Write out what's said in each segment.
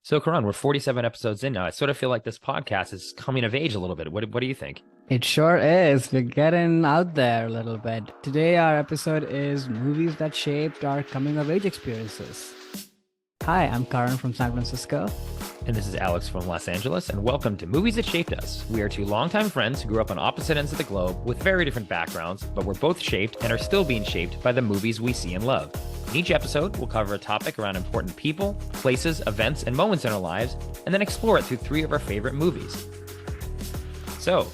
So, Karan, we're 47 episodes in now. I sort of feel like this podcast is coming of age a little bit. What do you think? It sure is. We're getting out there a little bit. Today, our episode is movies that shaped our coming of age experiences. Hi, I'm Karan from San Francisco. And this is Alex from Los Angeles, and welcome to Movies That Shaped Us. We are two longtime friends who grew up on opposite ends of the globe with very different backgrounds, but we're both shaped and are still being shaped by the movies we see and love. In each episode, we'll cover a topic around important people, places, events, and moments in our lives, and then explore it through three of our favorite movies. So,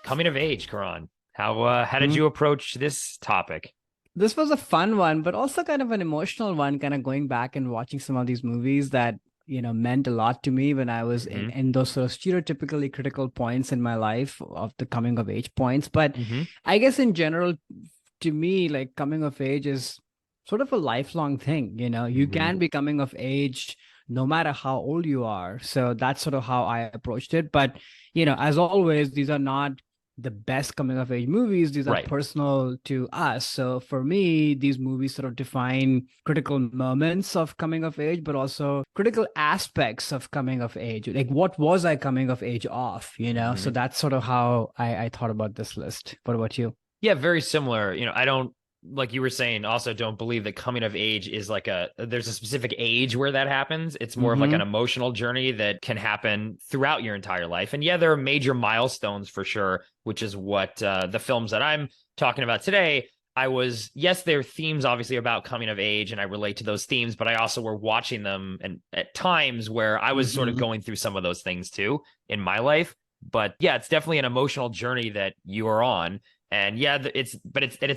coming of age, Karan. How did you approach this topic? This was a fun one, but also kind of an emotional one, kind of going back and watching some of these movies that, meant a lot to me when I was in those sort of stereotypically critical points in my life of the coming of age points. But I guess in general, to me, like coming of age is sort of a lifelong thing. You can be coming of age no matter how old you are. So that's sort of how I approached it. But, as always, these are not the best coming of age movies. These are personal to us. So for me, these movies sort of define critical moments of coming of age, but also critical aspects of coming of age. Like, what was I coming of age of, So that's sort of how I thought about this list. What about you? Yeah, very similar. I don't, like you were saying, also don't believe that coming of age is like there's a specific age where that happens. It's more of like an emotional journey that can happen throughout your entire life. And yeah, there are major milestones for sure, which is what the films that I'm talking about today, yes, there are themes obviously about coming of age and I relate to those themes, but I also were watching them and at times where I was sort of going through some of those things too in my life. But yeah, it's definitely an emotional journey that you are on. And yeah, it's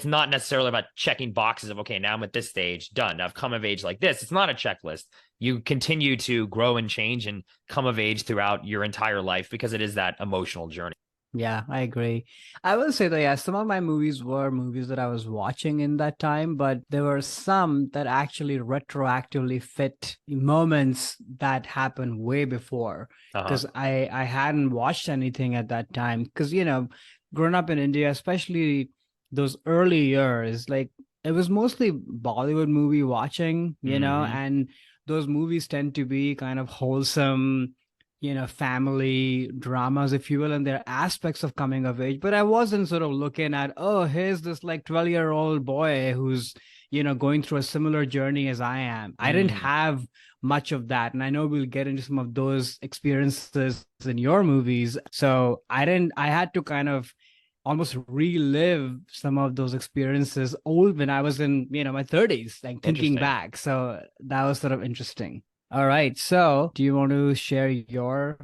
not necessarily about checking boxes of, okay, now I'm at this stage, done. I've come of age like this. It's not a checklist. You continue to grow and change and come of age throughout your entire life because it is that emotional journey. Yeah, I agree. I will say that, yeah, some of my movies were movies that I was watching in that time, but there were some that actually retroactively fit moments that happened way before. Because I hadn't watched anything at that time. Because, growing up in India, especially those early years, like it was mostly Bollywood movie watching, and those movies tend to be kind of wholesome, family dramas, if you will, and there are aspects of coming of age. But I wasn't sort of looking at, oh, here's this like 12-year-old boy who's, going through a similar journey as I am. I didn't have much of that. And I know we'll get into some of those experiences in your movies. So I had to kind of almost relive some of those experiences when I was in, my 30s, like thinking back. So that was sort of interesting. All right. So do you want to share your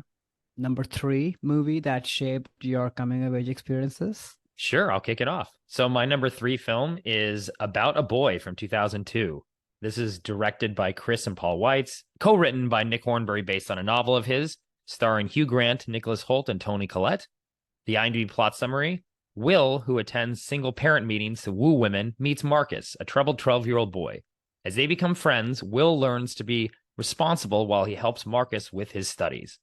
number 3 movie that shaped your coming of age experiences? Sure, I'll kick it off. So my number 3 film is About a Boy from 2002. This is directed by Chris and Paul Weitz, co-written by Nick Hornbury based on a novel of his, starring Hugh Grant, Nicholas Hoult, and Toni Collette. The IMDb plot summary: Will, who attends single parent meetings to woo women, meets Marcus, a troubled 12-year-old boy. As they become friends, Will learns to be responsible while he helps Marcus with his studies.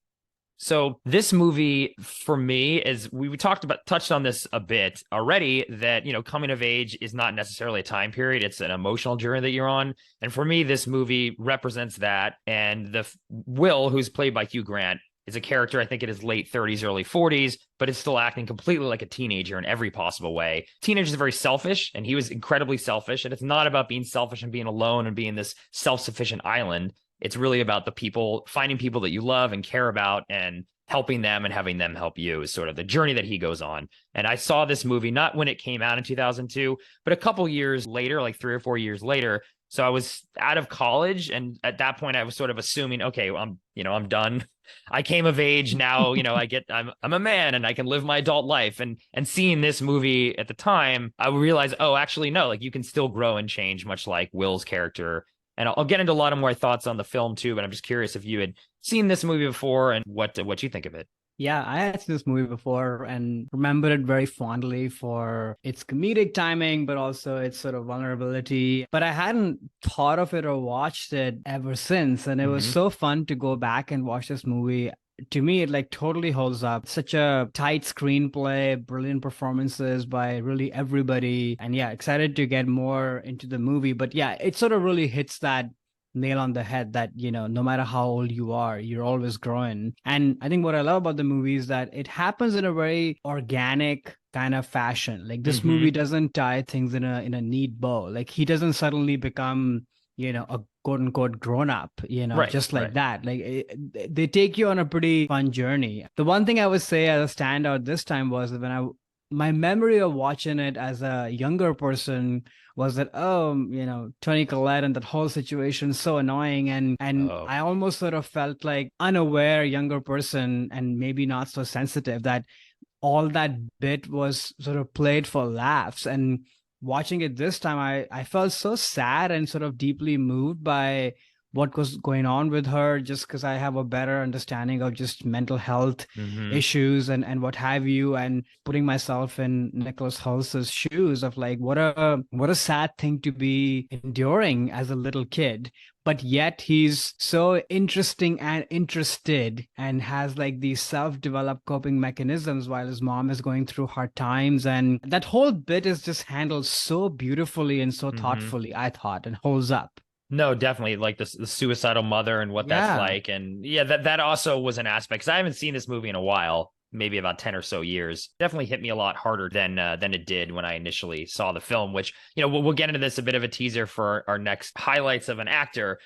So this movie, for me, is we touched on this a bit already, that, coming of age is not necessarily a time period. It's an emotional journey that you're on. And for me, this movie represents that. And Will, who's played by Hugh Grant, is a character, I think, in his late 30s, early 40s, but is still acting completely like a teenager in every possible way. Teenagers are very selfish, and he was incredibly selfish. And it's not about being selfish and being alone and being this self-sufficient island. It's really about finding people that you love and care about and helping them and having them help you is sort of the journey that he goes on. And I saw this movie not when it came out in 2002, but a couple years later, like 3 or 4 years later. So I was out of college. And at that point I was sort of assuming, okay, I'm done. I came of age now, I'm a man and I can live my adult life. And seeing this movie at the time, I realized, oh, actually, no, like you can still grow and change, much like Will's character. And I'll get into a lot of more thoughts on the film too, but I'm just curious if you had seen this movie before and what you think of it. Yeah, I had seen this movie before and remember it very fondly for its comedic timing, but also its sort of vulnerability. But I hadn't thought of it or watched it ever since. And it was so fun to go back and watch this movie. To me, it like totally holds up. Such a tight screenplay, brilliant performances by really everybody. And yeah, excited to get more into the movie. But yeah, it sort of really hits that nail on the head that, no matter how old you are, you're always growing. And I think what I love about the movie is that it happens in a very organic kind of fashion. Like this movie Hmm. doesn't tie things in a neat bow. Like he doesn't suddenly become, a quote unquote grown up, Right, just like right. that. Like they take you on a pretty fun journey. The one thing I would say as a standout this time was when my memory of watching it as a younger person was that, Tony Collette and that whole situation so annoying, and Oh. I almost sort of felt like unaware younger person and maybe not so sensitive that all that bit was sort of played for laughs. And watching it this time, I felt so sad and sort of deeply moved by what was going on with her, just because I have a better understanding of just mental health Hmm. issues and what have you, and putting myself in Nicholas Hulse's shoes of like what a sad thing to be enduring as a little kid, but yet he's so interesting and interested and has like these self-developed coping mechanisms while his mom is going through hard times. And that whole bit is just handled so beautifully and so Hmm. thoughtfully, I thought, and holds up. No, definitely like the suicidal mother and what that's Yeah. like. And yeah, that also was an aspect because I haven't seen this movie in a while, maybe about 10 or so years. Definitely hit me a lot harder than it did when I initially saw the film, which, we'll get into this, a bit of a teaser for our next highlights of an actor.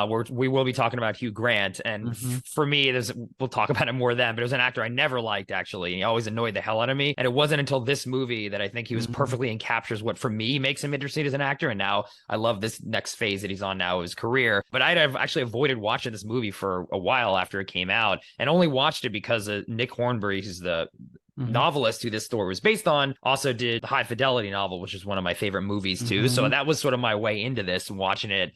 Where we will be talking about Hugh Grant. And Hmm. for me, we'll talk about it more then, but it was an actor I never liked, actually. He always annoyed the hell out of me. And it wasn't until this movie that I think he was Hmm. perfectly and captures what for me makes him interesting as an actor. And now I love this next phase that he's on now of his career. But I'd have actually avoided watching this movie for a while after it came out and only watched it because of Nick Hornby, who's the Hmm. novelist who this story was based on, also did the High Fidelity novel, which is one of my favorite movies too. So Hmm. that was sort of my way into this, watching it,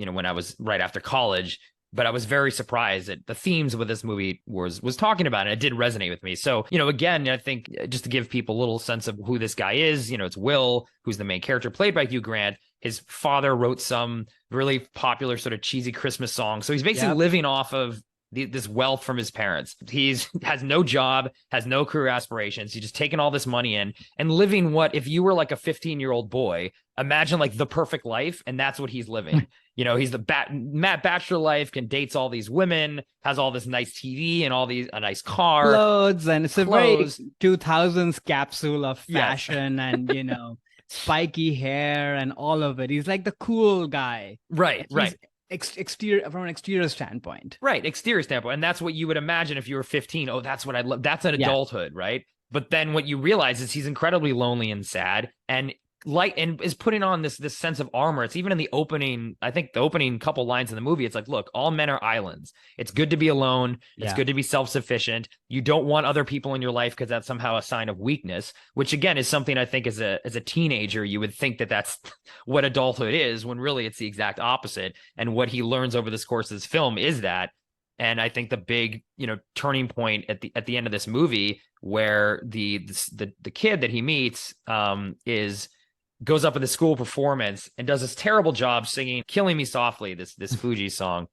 when I was right after college. But I was very surprised that the themes of what this movie was talking about, and it did resonate with me. So, again, I think just to give people a little sense of who this guy is, it's Will, who's the main character, played by Hugh Grant. His father wrote some really popular sort of cheesy Christmas song. So he's basically Yep. living off of this wealth from his parents. He's has no job, has no career aspirations. He's just taking all this money in and living what, if you were like a 15-year-old boy, imagine like the perfect life. And that's what he's living. He's the Matt Bachelor life, can dates all these women, has all this nice TV and a nice car, Clothes, and it's a very clothes. 2000s capsule of Yes. fashion and, spiky hair and all of it. He's like the cool guy, Right, at right. least exterior from an exterior standpoint. Right, exterior standpoint. And that's what you would imagine if you were 15. Oh, that's what I love. That's an Yeah. adulthood, right? But then what you realize is he's incredibly lonely and sad and is putting on this sense of armor. It's even in the opening, I think the opening couple lines in the movie, it's like, look, all men are islands. It's good to be alone. It's Yeah. good to be self-sufficient. You don't want other people in your life because that's somehow a sign of weakness, which again is something I think as a teenager, you would think that that's what adulthood is, when really it's the exact opposite. And what he learns over this course of this film is that. And I think the big, turning point at the end of this movie, where the kid that he meets is goes up in the school performance and does this terrible job singing "Killing Me Softly," this Fuji song,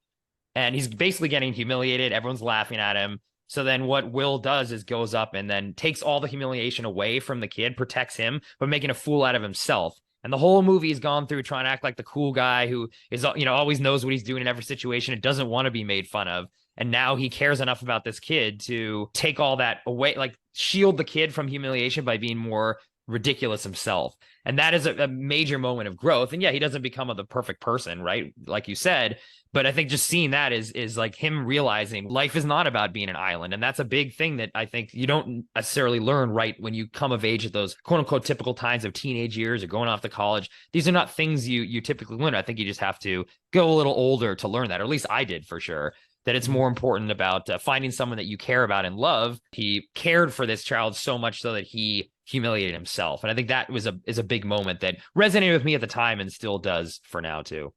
and he's basically getting humiliated. Everyone's laughing at him. So then what Will does is goes up and then takes all the humiliation away from the kid, protects him, but making a fool out of himself. And the whole movie has gone through trying to act like the cool guy who is, always knows what he's doing in every situation and doesn't want to be made fun of. And now he cares enough about this kid to take all that away, like shield the kid from humiliation by being more ridiculous himself. And that is a major moment of growth. And yeah, he doesn't become the perfect person, right? Like you said, but I think just seeing that is like him realizing life is not about being an island. And that's a big thing that I think you don't necessarily learn right when you come of age at those quote unquote typical times of teenage years or going off to college. These are not things you typically learn. I think you just have to go a little older to learn that, or at least I did for sure. That it's more important about finding someone that you care about and love. He cared for this child so much so that he humiliated himself. And I think that is a big moment that resonated with me at the time and still does for now too.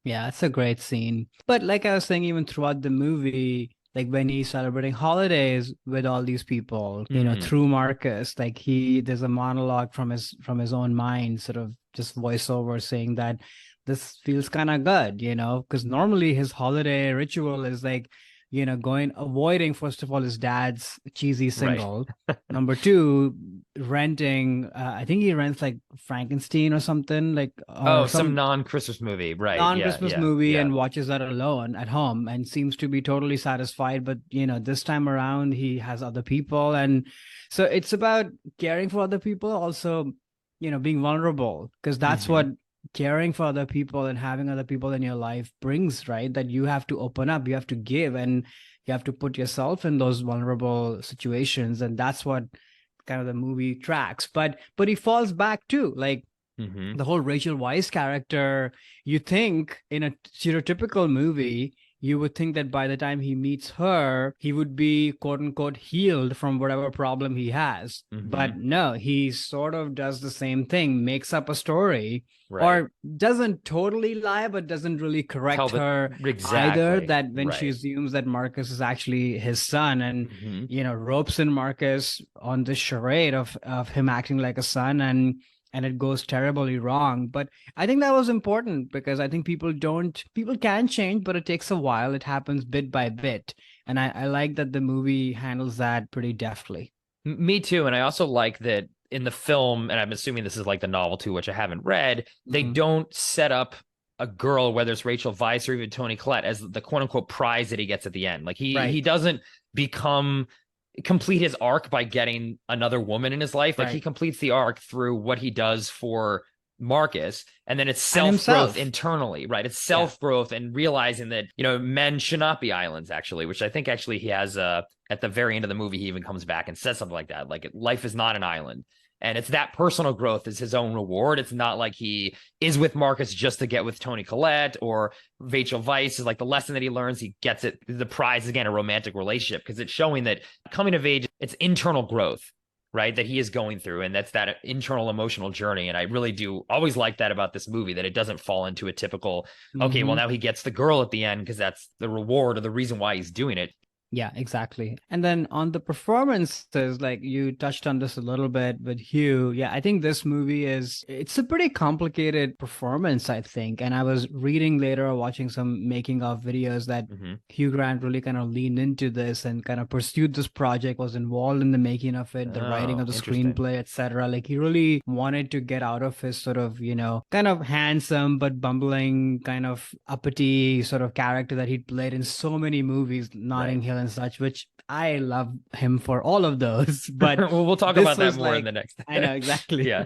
Yeah, it's a great scene. But like I was saying, even throughout the movie, like when he's celebrating holidays with all these people, Mm-hmm. through Marcus, like there's a monologue from his own mind, sort of just voiceover saying that this feels kind of good, because normally his holiday ritual is like, avoiding, first of all, his dad's cheesy Right. single. Number two, renting. I think he rents like Frankenstein or something, like or Oh, some some non-Christmas movie. Right. Yeah, non-Christmas yeah, movie, yeah. and watches that alone at home and seems to be totally satisfied. But this time around he has other people, and so it's about caring for other people, also, being vulnerable, because that's Hmm. what caring for other people and having other people in your life brings, right? That you have to open up, you have to give, and you have to put yourself in those vulnerable situations, and that's what kind of the movie tracks. But he falls back too, like Hmm. the whole Rachel Weisz character. You think in a stereotypical movie, you would think that by the time he meets her, he would be quote unquote healed from whatever problem he has. But Hmm. no, he sort of does the same thing, makes up a story, Right. or doesn't totally lie, but doesn't really Tell correct the her either. exactly. That when she Right. assumes that Marcus is actually his son, and Hmm. ropes in Marcus on this charade of him acting like a son, and it goes terribly wrong. But I think that was important, because I think people can change, but it takes a while. It happens bit by bit. And I like that the movie handles that pretty deftly. Me too. And I also like that in the film, and I'm assuming this is like the novel too, which I haven't read, they Mhm. don't set up a girl, whether it's Rachel Weisz or even Toni Collette, as the quote unquote prize that he gets at the end. Like he Right, doesn't become complete his arc by getting another woman in his life. Like he right. completes the arc through what he does for Marcus, and then it's And self growth himself. internally, right? It's Yeah. self growth and realizing that men should not be islands, actually, which I think actually he has at the very end of the movie he even comes back and says something like that, like life is not an island. And it's that personal growth is his own reward. It's not like he is with Marcus just to get with Toni Collette, or Rachel Weisz is like the lesson that he learns. He gets it. The prize is, again, a romantic relationship, because it's showing that coming of age, it's internal growth, right? That he is going through. And that's that internal emotional journey. And I really do always like that about this movie, that it doesn't fall into a typical, okay, well, Hmm. now he gets the girl at the end because that's the reward or the reason why he's doing it. Yeah, exactly. And then on the performances, like you touched on this a little bit with Hugh. Yeah, I think this movie it's a pretty complicated performance, I think. And I was reading later, watching some making of videos, that Mm-hmm. Hugh Grant really kind of leaned into this and kind of pursued this project, was involved in the making of it, the writing Oh, of the interesting. screenplay, etc. Like he really wanted to get out of his sort of, kind of handsome but bumbling, kind of uppity sort of character that he'd played in so many movies, Notting Right. Hill and such, which I love him for all of those. But Well, we'll talk this about that was more in like, the next. I know exactly. Yeah.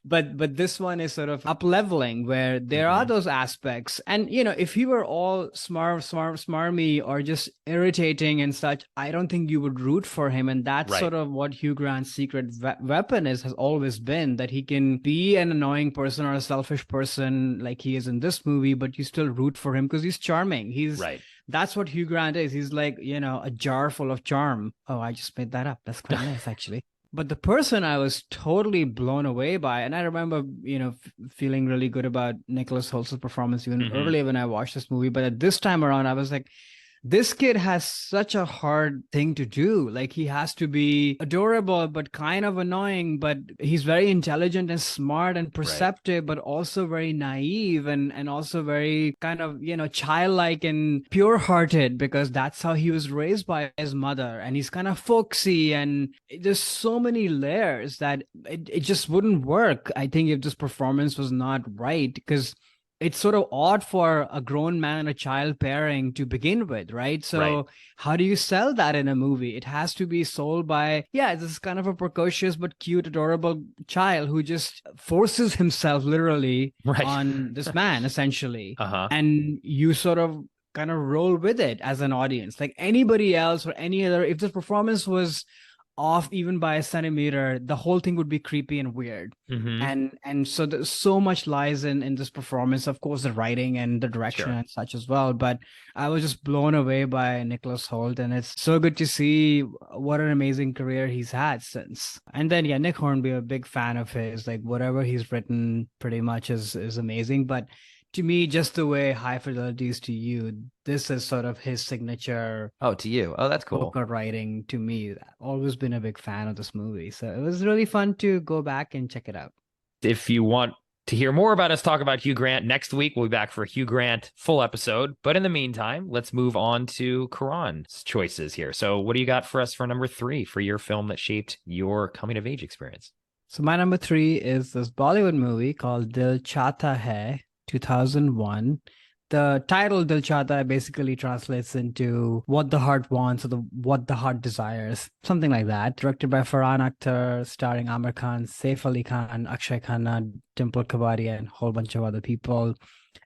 But this one is sort of up leveling, where there are Mm-hmm. those aspects. And if he were all smarmy, or just irritating and such, I don't think you would root for him. And that's Right. sort of what Hugh Grant's secret weapon has always been, that he can be an annoying person or a selfish person like he is in this movie, but you still root for him because he's charming. He's Right. That's what Hugh Grant is. He's like, a jar full of charm. Oh, I just made that up. That's quite nice, actually. But the person I was totally blown away by, and I remember, feeling really good about Nicholas Holt's performance even Mm-hmm. earlier when I watched this movie. But at this time around, I was like, this kid has such a hard thing to do. Like he has to be adorable but kind of annoying, but he's very intelligent and smart and Right. perceptive, but also very naive, and also very kind of, childlike and pure-hearted, because that's how he was raised by his mother. And he's kind of folksy, and there's so many layers that it just wouldn't work, I think, if this performance was not right, because it's sort of odd for a grown man and a child pairing to begin with, right? Right. So how do you sell that in a movie? It has to be sold by, yeah, this is kind of a precocious but cute, adorable child who just forces himself literally Right. on this man, essentially. Uh-huh. And you sort of kind of roll with it as an audience. Like anybody else or any other, if this performance was off even by a centimeter, the whole thing would be creepy and weird. Mm-hmm. And so there's so much lies in this performance, of course, the writing and the direction Sure. and such as well. But I was just blown away by Nicholas Holt, and it's so good to see what an amazing career he's had since. And then, yeah, Nick Hornby, a big fan of his. Like whatever he's written pretty much is amazing. But to me, just the way High Fidelity is to you, this is sort of his signature Oh, to you. Oh, that's cool. poker writing to me. I've always been a big fan of this movie. So it was really fun to go back and check it out. If you want To hear more about us talk about Hugh Grant next week, we'll be back for a Hugh Grant full episode. But in the meantime, let's move on to Karan's choices here. So, what do you got for us for number 3 for your film that shaped your coming of age experience? So my number 3 is this Bollywood movie called Dil Chahta Hai, 2001. The title Dil Chahta basically translates into what the heart wants, or what the heart desires, something like that. Directed by Farhan Akhtar, starring Amir Khan, Saif Ali Khan, Akshay Khanna, Dimple Kabadia, and a whole bunch of other people.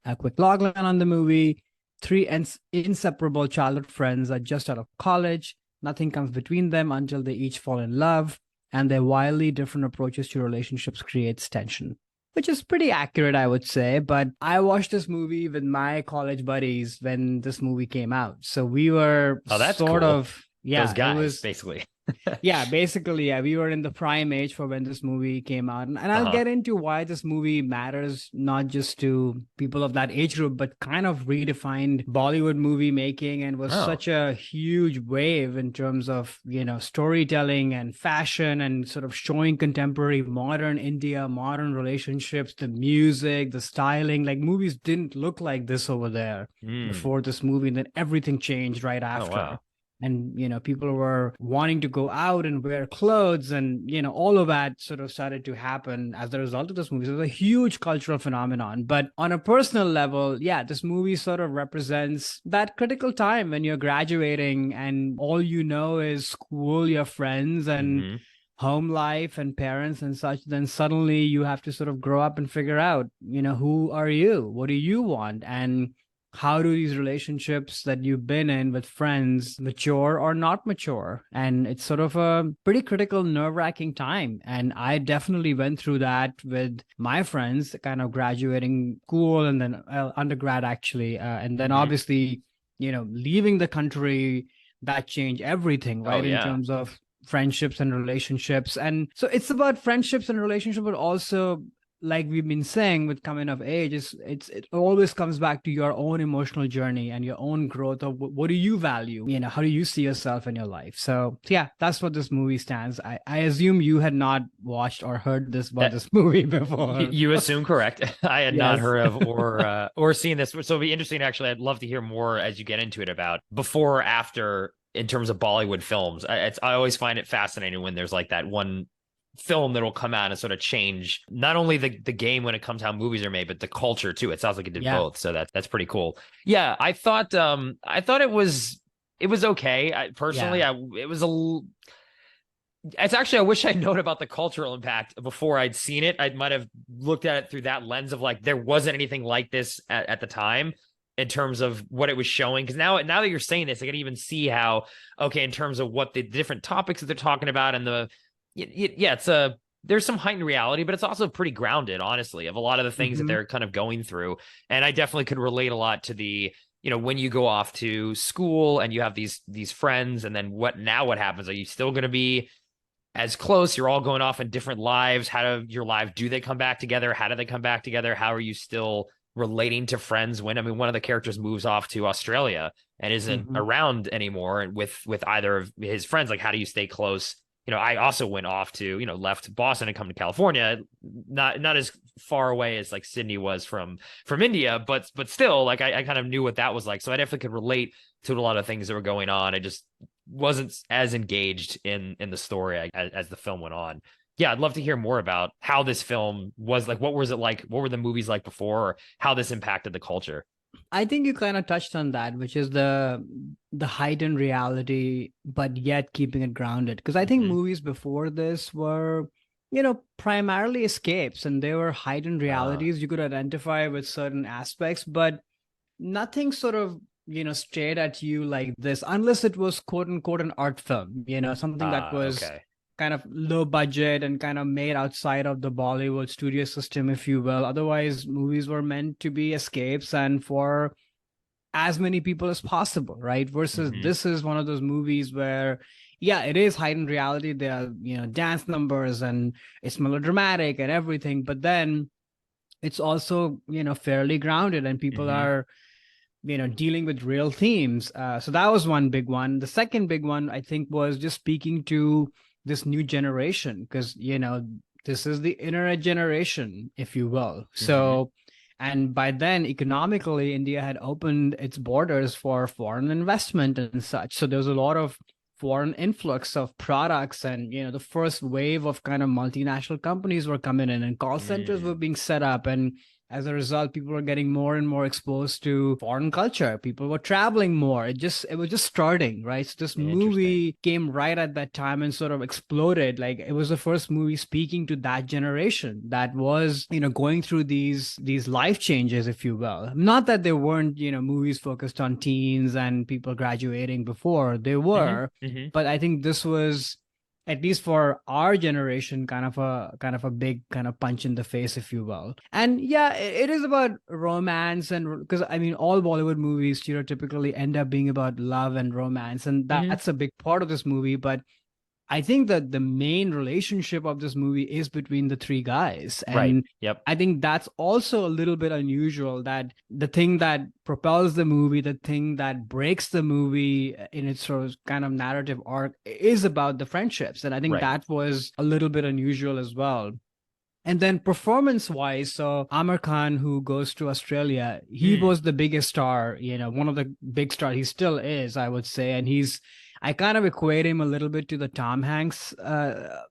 A quick logline on the movie: three inseparable childhood friends are just out of college. Nothing comes between them until they each fall in love, and their wildly different approaches to relationships creates tension, which is pretty accurate, I would say. But I watched this movie with my college buddies when this movie came out. So we were that's sort cool. of, yeah, those guys, it was basically. yeah, basically, yeah, we were in the prime age for when this movie came out. And I'll get into why this movie matters, not just to people of that age group, but kind of redefined Bollywood movie making and was such a huge wave in terms of, storytelling and fashion and sort of showing contemporary modern India, modern relationships, the music, the styling. Like, movies didn't look like this over there before this movie. And then everything changed right after. Wow. And, people were wanting to go out and wear clothes, and, all of that sort of started to happen as a result of this movie. So it was a huge cultural phenomenon. But on a personal level, yeah, this movie sort of represents that critical time when you're graduating and all you know is school, your friends, and home life and parents and such. Then suddenly you have to sort of grow up and figure out, who are you? What do you want? And how do these relationships that you've been in with friends mature or not mature? And it's sort of a pretty critical, nerve-wracking time. And I definitely went through that with my friends, kind of graduating school and then undergrad, actually. And then obviously, leaving the country, that changed everything, right? In terms of friendships and relationships. And so it's about friendships and relationships, but also, like we've been saying with coming of age, it always comes back to your own emotional journey and your own growth of what do you value? How do you see yourself in your life? So yeah, that's what this movie stands. I assume you had not watched or heard about this movie before. You assume correct. I had not heard of or seen this. So it'd be interesting, actually. I'd love to hear more as you get into it about before or after in terms of Bollywood films. I always find it fascinating when there's like that one film that'll come out and sort of change not only the game when it comes to how movies are made, but the culture too. It sounds like it did both. So that's pretty cool. Yeah, I thought it was okay. It's actually, I wish I'd known about the cultural impact before I'd seen it. I might have looked at it through that lens of like, there wasn't anything like this at the time in terms of what it was showing. Because now that you're saying this, I can even see how, okay, in terms of what the different topics that they're talking about and there's some heightened reality, but it's also pretty grounded, honestly, of a lot of the things that they're kind of going through. And I definitely could relate a lot to the, when you go off to school and you have these friends, and then what happens? Are you still going to be as close? You're all going off in different lives. How do your lives, do they come back together? How do they come back together? How are you still relating to friends when, one of the characters moves off to Australia and isn't around anymore with either of his friends? Like, how do you stay close? I also went off to, left Boston and come to California, not as far away as like Sydney was from India, but still, like I kind of knew what that was like. So I definitely could relate to a lot of things that were going on. I just wasn't as engaged in the story as the film went on. Yeah, I'd love to hear more about how this film was like. What was it like? What were the movies like before, or how this impacted the culture? I think you kind of touched on that, which is the heightened reality, but yet keeping it grounded. Because I think movies before this were, primarily escapes, and they were heightened realities. You could identify with certain aspects, but nothing sort of, straight at you like this, unless it was quote unquote an art film, something that was kind of low budget and kind of made outside of the Bollywood studio system, if you will. Otherwise, movies were meant to be escapes and for as many people as possible, right? Versus this is one of those movies where, yeah, it is heightened reality. There are, dance numbers and it's melodramatic and everything, but then it's also, fairly grounded, and people are, dealing with real themes. So that was one big one. The second big one, I think, was just speaking to this new generation, because this is the internet generation, if you will. Hmm. So, and by then, economically, India had opened its borders for foreign investment and such. So there was a lot of foreign influx of products, and the first wave of kind of multinational companies were coming in, and call centers were Mm. being set up, and as a result, people were getting more and more exposed to foreign culture. People were traveling more. It was just starting, right? So this Interesting. movie came right at that time and sort of exploded. Like, it was the first movie speaking to that generation that was, going through these life changes, if you will. Not that there weren't, movies focused on teens and people graduating before. They Hmm. were, Hmm. but I think this was, at least for our generation, kind of a big kind of punch in the face, if you will. And yeah, it is about romance, and because I mean, all Bollywood movies stereotypically end up being about love and romance, and Hmm. that's a big part of this movie. But I think that the main relationship of this movie is between the three guys. Right. And Yep. I think that's also a little bit unusual, that the thing that propels the movie, the thing that breaks the movie in its sort of kind of narrative arc is about the friendships. And I think Right. that was a little bit unusual as well. And then performance wise, so Amir Khan, who goes to Australia, he Mm. was the biggest star, one of the big stars. He still is, I would say. And I kind of equate him a little bit to the Tom Hanks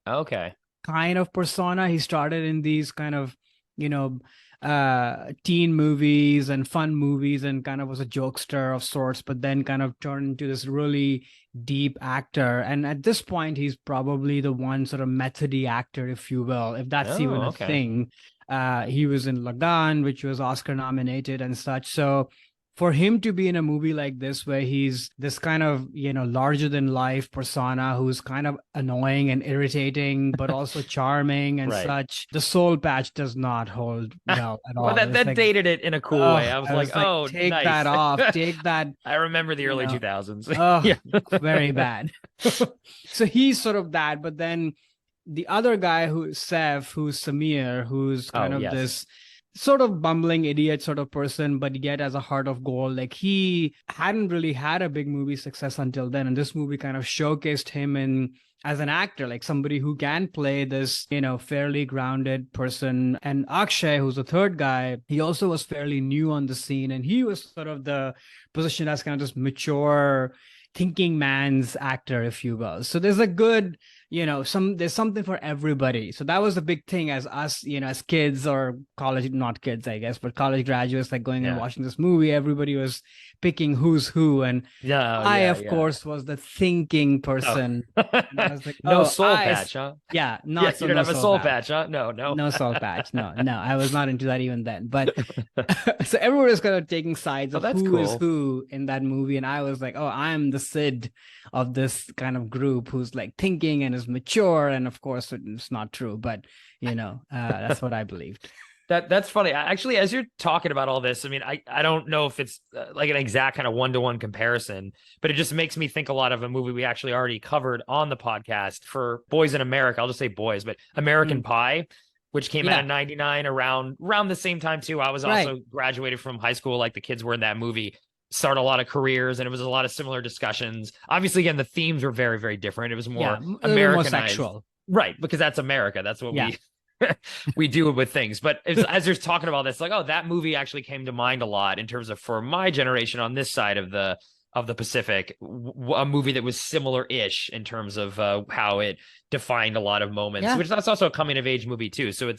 Okay. kind of persona. He started in these kind of, you know, teen movies and fun movies, and kind of was a jokester of sorts, but then kind of turned into this really deep actor. And at this point, he's probably the one sort of methody actor, if you will, if that's even Oh, a okay. thing. He was in Lagan, which was Oscar nominated and such. So for him to be in a movie like this, where he's this kind of, larger than life persona who's kind of annoying and irritating, but also charming and Right. such, the soul patch does not hold well at Well, all. that It's that like, dated it in a cool way. oh, I was I like, was like, oh, take that nice. off, take that, I remember the you early know, 2000s. oh, Yeah. very bad. So he's sort of that, but then the other guy who's Sev, who's Samir, who's kind Oh, of yes. this sort of bumbling idiot sort of person, but yet has a heart of gold. Like, he hadn't really had a big movie success until then, and this movie kind of showcased him in as an actor, like somebody who can play this, fairly grounded person. And Akshay, who's the third guy, he also was fairly new on the scene, and he was sort of the position as kind of this mature thinking man's actor, if you will. So there's a good, there's something for everybody. So that was the big thing, as us, as kids, or college, not kids, I guess, but college graduates, like going and Yeah. watching this movie, everybody was picking who's who. And Yeah. I, Yeah. of Yeah. course, was the thinking Oh. person. And I was like, No oh, soul patch, huh? yeah, Yeah, not you so, don't no have a soul soul patch. patch, huh? No, no. No soul patch. No, no, I was not into that even then. But so everyone was kind of taking sides Oh, of that's who is cool. who in that movie. And I was like, oh, I'm the Sid of this kind of group who's like thinking and is mature. And of course, it's not true, but that's what I believed. That's funny. Actually, as you're talking about all this, I mean, I don't know if it's like an exact kind of one-to-one comparison, but it just makes me think a lot of a movie we actually already covered on the podcast for Boys in America. I'll just say boys, but American Mm. Pie, which came out Yeah, in 99 around the same time too. I was right. also graduated from high school like the kids were in that movie. Start a lot of careers, and it was a lot of similar discussions. Obviously, again, the themes were very, very different. It was Yeah, more a little bit more Americanized. sexual. Right, because that's America. That's what Yeah. we do with things. But as you're talking about this, like, oh, that movie actually came to mind a lot in terms of for my generation on this side of the Pacific, a movie that was similar-ish in terms of how it defined a lot of moments. Yeah. Which that's also a coming of age movie too. So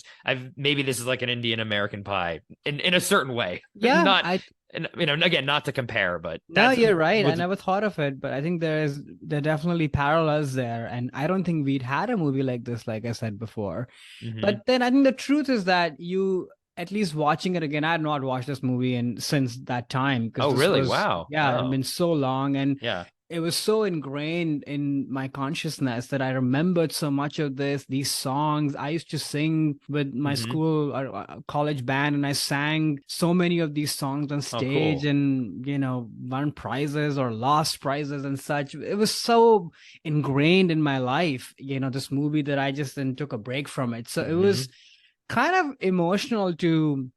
maybe this is like an Indian American Pie in a certain way, Yeah. not. And again, not to compare, but No, that's you're right. I with. never thought of it, but I think there are definitely parallels there. And I don't think we'd had a movie like this, like I said before. Mhm. But then I think the truth is that you, at least watching it again, I had not watched this movie since that time, because Oh, this really? was, Wow. yeah, it had Oh, been so long, and yeah. it was so ingrained in my consciousness that I remembered so much of these songs. I used to sing with my Hmm. school or college band, and I sang so many of these songs on Oh, stage, cool. and won prizes or lost prizes and such. It was so ingrained in my life, this movie, that I just then took a break from it. So it was Hmm. kind of emotional to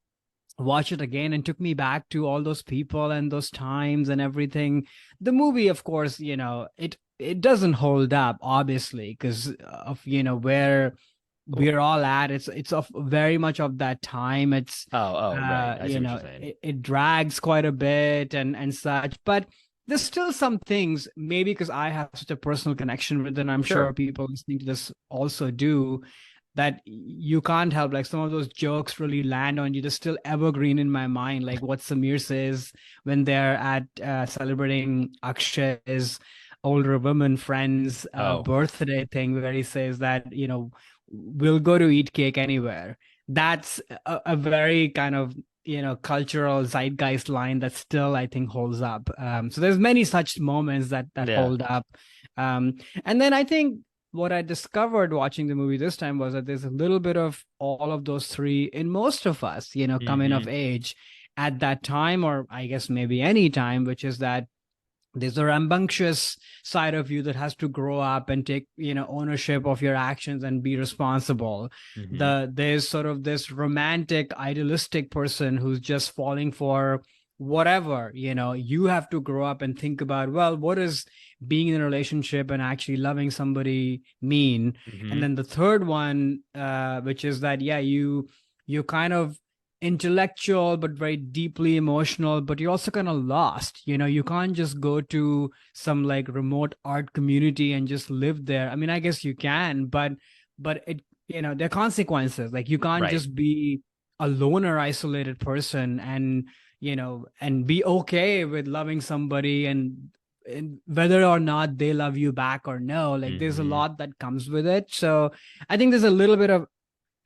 watch it again, and took me back to all those people and those times and everything. The movie, of course, it doesn't hold up, obviously, because of where Cool. we're all at. It's of very much of that time. It's Oh, right. I see what you're saying. it drags quite a bit and such, but there's still some things, maybe because I have such a personal connection with it, and I'm sure Sure. people listening to this also do, that you can't help, like some of those jokes really land on you. They're still evergreen in my mind, like what Samir says when they're at celebrating Akshay's older woman friend's Oh, birthday thing, where he says that, we'll go to eat cake anywhere. That's a very kind of, cultural zeitgeist line that still, I think, holds up. So there's many such moments that yeah. hold up. And then I think what I discovered watching the movie this time was that there's a little bit of all of those three in most of us, coming Hmm. of age at that time, or I guess maybe any time, which is that there's a rambunctious side of you that has to grow up and take, ownership of your actions and be responsible. Hmm. There's sort of this romantic idealistic person who's just falling for whatever. You have to grow up and think about, well, what does being in a relationship and actually loving somebody mean? And Hmm. then the third one, which is that, yeah, you kind of intellectual but very deeply emotional, but you're also kind of lost. You can't just go to some like remote art community and just live there. I mean, I guess you can, but it, there are consequences. Like you can't Right. just be a loner isolated person and be okay with loving somebody, and whether or not they love you back or no. Like there's a Hmm. lot that comes with it. So I think there's a little bit of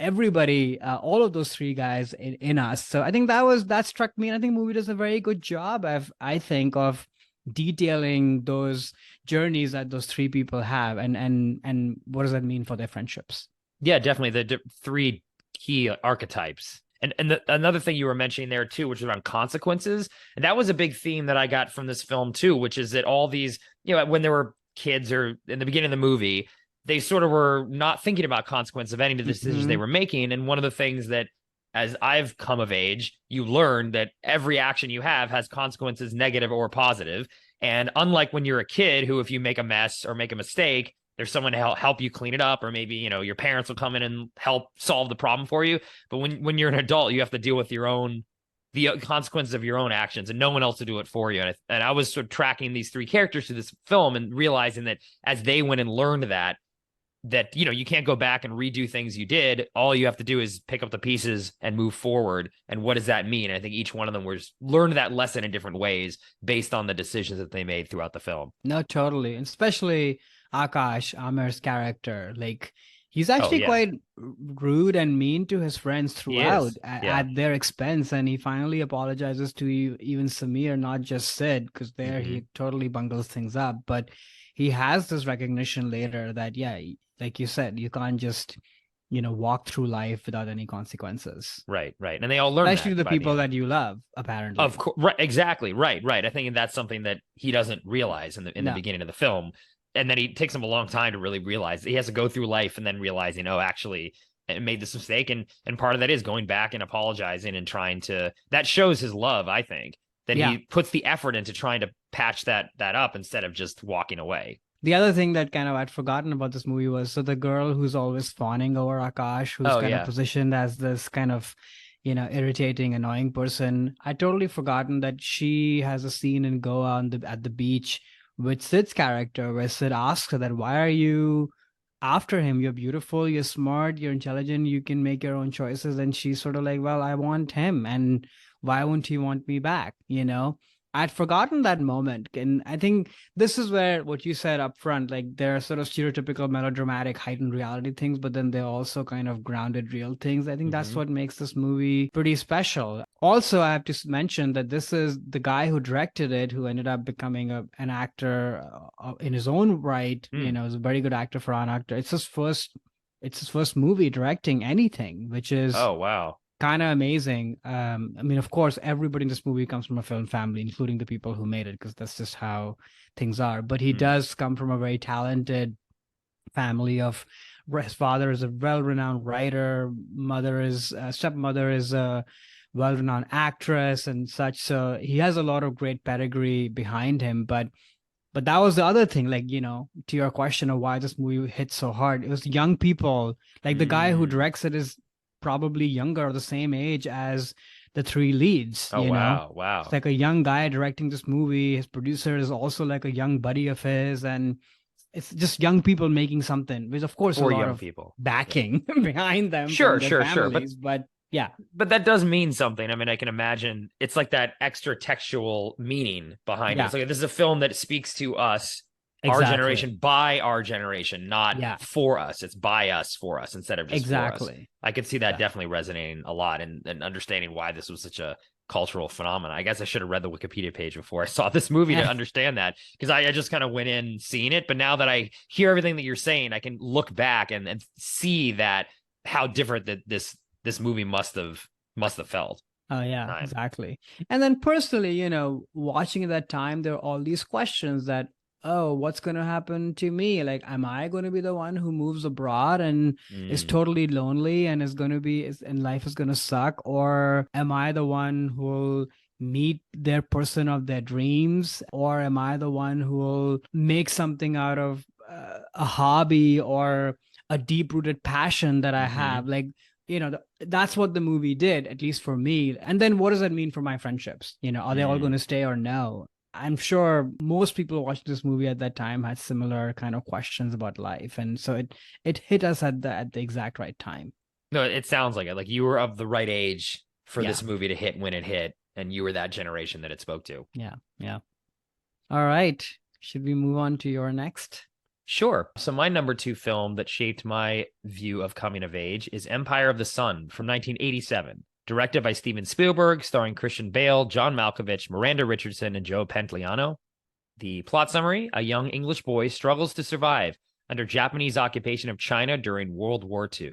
everybody, all of those three guys in us. So I think that struck me, and I think movie does a very good job of, I think, of detailing those journeys that those three people have, and what does that mean for their friendships. Yeah, definitely three key archetypes. And another thing you were mentioning there too, which is around consequences, and that was a big theme that I got from this film too, which is that all these, when they were kids or in the beginning of the movie, they sort of were not thinking about consequence of any of the decisions they Hmm. were making. And one of the things that, as I've come of age, you learn that every action you have has consequences, negative or positive. And unlike when you're a kid, who if you make a mess or make a mistake, there's someone to help you clean it up, or maybe your parents will come in and help solve the problem for you. But when you're an adult, you have to deal with the consequences of your own actions, and no one else to do it for you. And I was sort of tracking these three characters through this film and realizing that as they went and learned that you can't go back and redo things you did. All you have to do is pick up the pieces and move forward. And what does that mean? I think each one of them was learned that lesson in different ways based on the decisions that they made throughout the film. No, totally. And especially Akash, Amir's character. Like, he's Oh actually yeah, quite rude and mean to his friends he throughout is. Yeah. at their expense. And he finally apologizes to even Samir, not just Sid, because there Hmm. he totally bungles things up. But he has this recognition later that, yeah, like you said, you can't just, walk through life without any consequences, Right, right. And they all learn especially that the by the people end. that you love, Of apparently. course, right, exactly, right, right. I think that's something that he doesn't realize in the No. beginning of the film, and then he takes him a long time to really realize. He has to go through life and then realizing, oh, actually, I made this mistake, and part of that is going back and apologizing and trying to. That shows his love, I think, that Yeah. he puts the effort into trying to patch that up instead of just walking away. The other thing that kind of I'd forgotten about this movie was, so the girl who's always fawning over Akash, who's Oh kind of yeah. positioned as this kind of, irritating, annoying person. I totally forgotten that she has a scene in Goa at the beach with Sid's character, where Sid asks her that, why are you after him? You're beautiful, you're smart, you're intelligent, you can make your own choices. And she's sort of like, well, I want him, and why won't he want me back? I'd forgotten that moment. And I think this is where what you said up front, like there are sort of stereotypical melodramatic heightened reality things, but then they're also kind of grounded real things. I think that's Hmm. what makes this movie pretty special. Also, I have to mention that this is the guy who directed it, who ended up becoming an actor in his own right. Hmm. Is a very good actor for an actor. It's his first movie directing anything, which is Oh wow. kind of amazing. I mean, of course, everybody in this movie comes from a film family, including the people who made it, because that's just how things are. But he Hmm. does come from a very talented family of. His father is a well-renowned writer. Stepmother is a well-renowned actress and such. So he has a lot of great pedigree behind him. But But that was the other thing, like, to your question of why this movie hit so hard. It was young people. Like the guy who Mm. directs it is probably younger or the same age as the three leads, Oh, wow. It's Wow. like a young guy directing this movie. His producer is also like a young buddy of his, and it's just young people making something, with of course a For lot young of people. Yeah. backing behind them from Sure, their sure, sure. families. But yeah, But that does mean something. I mean, I can imagine it's like that extra textual meaning behind it. yeah, It's like this is a film that speaks to us, our exactly. generation, by our generation, not Yeah, for us. It's by us, for us, instead of just for us. exactly. I could see that Exactly. definitely resonating a lot and understanding why this was such a cultural phenomenon. I guess I should have read the Wikipedia page before I saw this movie to understand that, because I just kind of went in seeing it. But now that I hear everything that you're saying, I can look back and see that how different that this movie must have felt Oh at the yeah, time. exactly. And then personally, watching at that time, there are all these questions that, oh, what's going to happen to me? Like, am I going to be the one who moves abroad and is Mm. totally lonely and is going to be, and life is going to suck? Or am I the one who will meet their person of their dreams? Or am I the one who will make something out of a hobby or a deep rooted passion that I Mm-hmm. have? Like, that's what the movie did, at least for me. And then what does that mean for my friendships? Are they all going Mm. to stay or no? I'm sure most people watching this movie at that time had similar kind of questions about life, and so it hit us at the exact right time. No, it sounds like it. Like you were of the right age for Yeah, this movie to hit when it hit, and you were that generation that it spoke to. yeah, yeah. All right, should we move on to your next? Sure. So my number two film that shaped my view of coming of age is Empire of the Sun from 1987, directed by Steven Spielberg, starring Christian Bale, John Malkovich, Miranda Richardson, and Joe Pantoliano. The plot summary: a young English boy struggles to survive under Japanese occupation of China during World War II.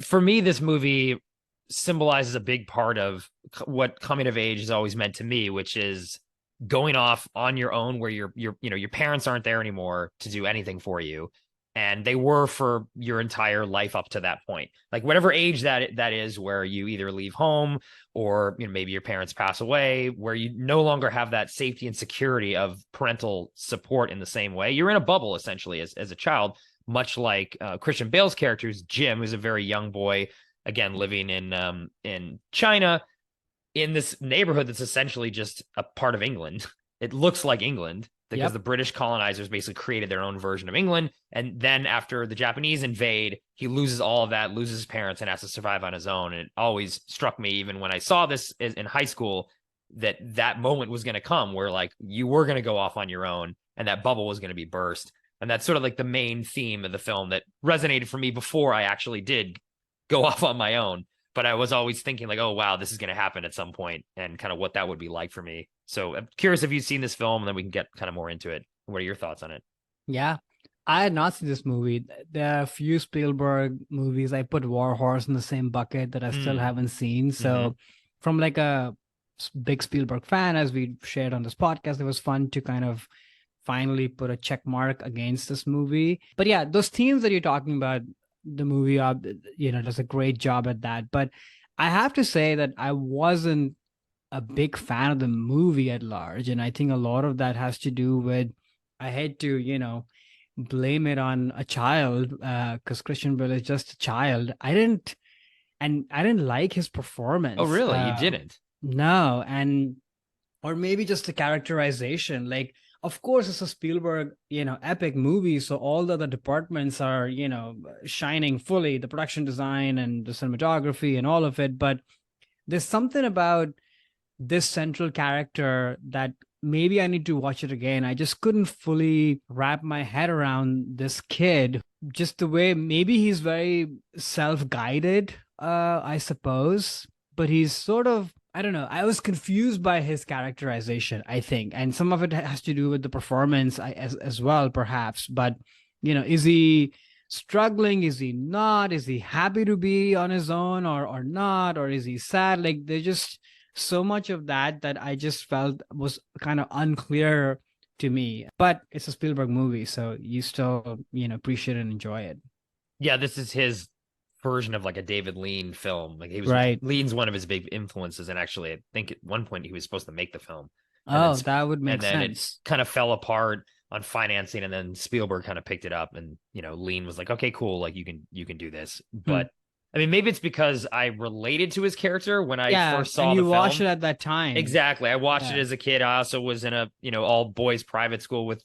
For me, this movie symbolizes a big part of what coming of age is always meant to me, which is going off on your own, where your parents aren't there anymore to do anything for you, and they were for your entire life up to that point. Like whatever age that is, where you either leave home or maybe your parents pass away, where you no longer have that safety and security of parental support in the same way. You're in a bubble essentially as a child, much like Christian Bale's character is Jim, who's a very young boy, again living in China, in this neighborhood that's essentially just a part of England. It looks like England because Yep. the British colonizers basically created their own version of England. And then after the Japanese invade, he loses all of that, loses his parents, and has to survive on his own. And it always struck me, even when I saw this in high school, that moment was going to come where like you were going to go off on your own and that bubble was going to be burst. And that's sort of like the main theme of the film that resonated for me before I actually did go off on my own. But I was always thinking like, oh wow, this is going to happen at some point, and kind of what that would be like for me. So I'm curious if you've seen this film, and then we can get kind of more into it. What are your thoughts on it? Yeah. I had not seen this movie. There are a few Spielberg movies. I put War Horse in the same bucket that I still Mm. haven't seen. Mm-hmm. So, from like a big Spielberg fan, as we shared on this podcast, it was fun to kind of finally put a check mark against this movie. But yeah, those themes that you're talking about, the movie, does a great job at that. But I have to say that I wasn't a big fan of the movie at large. And I think a lot of that has to do with, I hate to, blame it on a child, because Christian Bale is just a child. I didn't like his Oh performance. really? You didn't? No, and or maybe just the characterization. Like, of course, it's a Spielberg, epic movie, so all the other departments are, shining fully, the production design and the cinematography and all of it. But there's something about this central character that maybe I need to watch it again. I just couldn't fully wrap my head around this kid. Just the way maybe he's very self-guided, I suppose, but he's sort of, I don't know. I was confused by his characterization, I think. And some of it has to do with the performance as well, perhaps. But, is he struggling? Is he not? Is he happy to be on his own or not? Or is he sad? Like, there's just so much of that I just felt was kind of unclear to me. But it's a Spielberg movie, so you still, appreciate and enjoy it. Yeah, this is his version of like a David Lean film. Like Right. Lean's one of his big influences, and actually, I think at one point he was supposed to make the film. and then Oh, that would make and then it sense. kind of fell apart on financing, and then Spielberg kind of picked it up, and Lean was like, okay, cool, like you can do this. Hmm. But I mean, maybe it's because I related to his character when I Yeah, first and saw the you watched film. it at that time. Exactly. I watched it Yeah. as a kid. I also was in a, all boys private school with,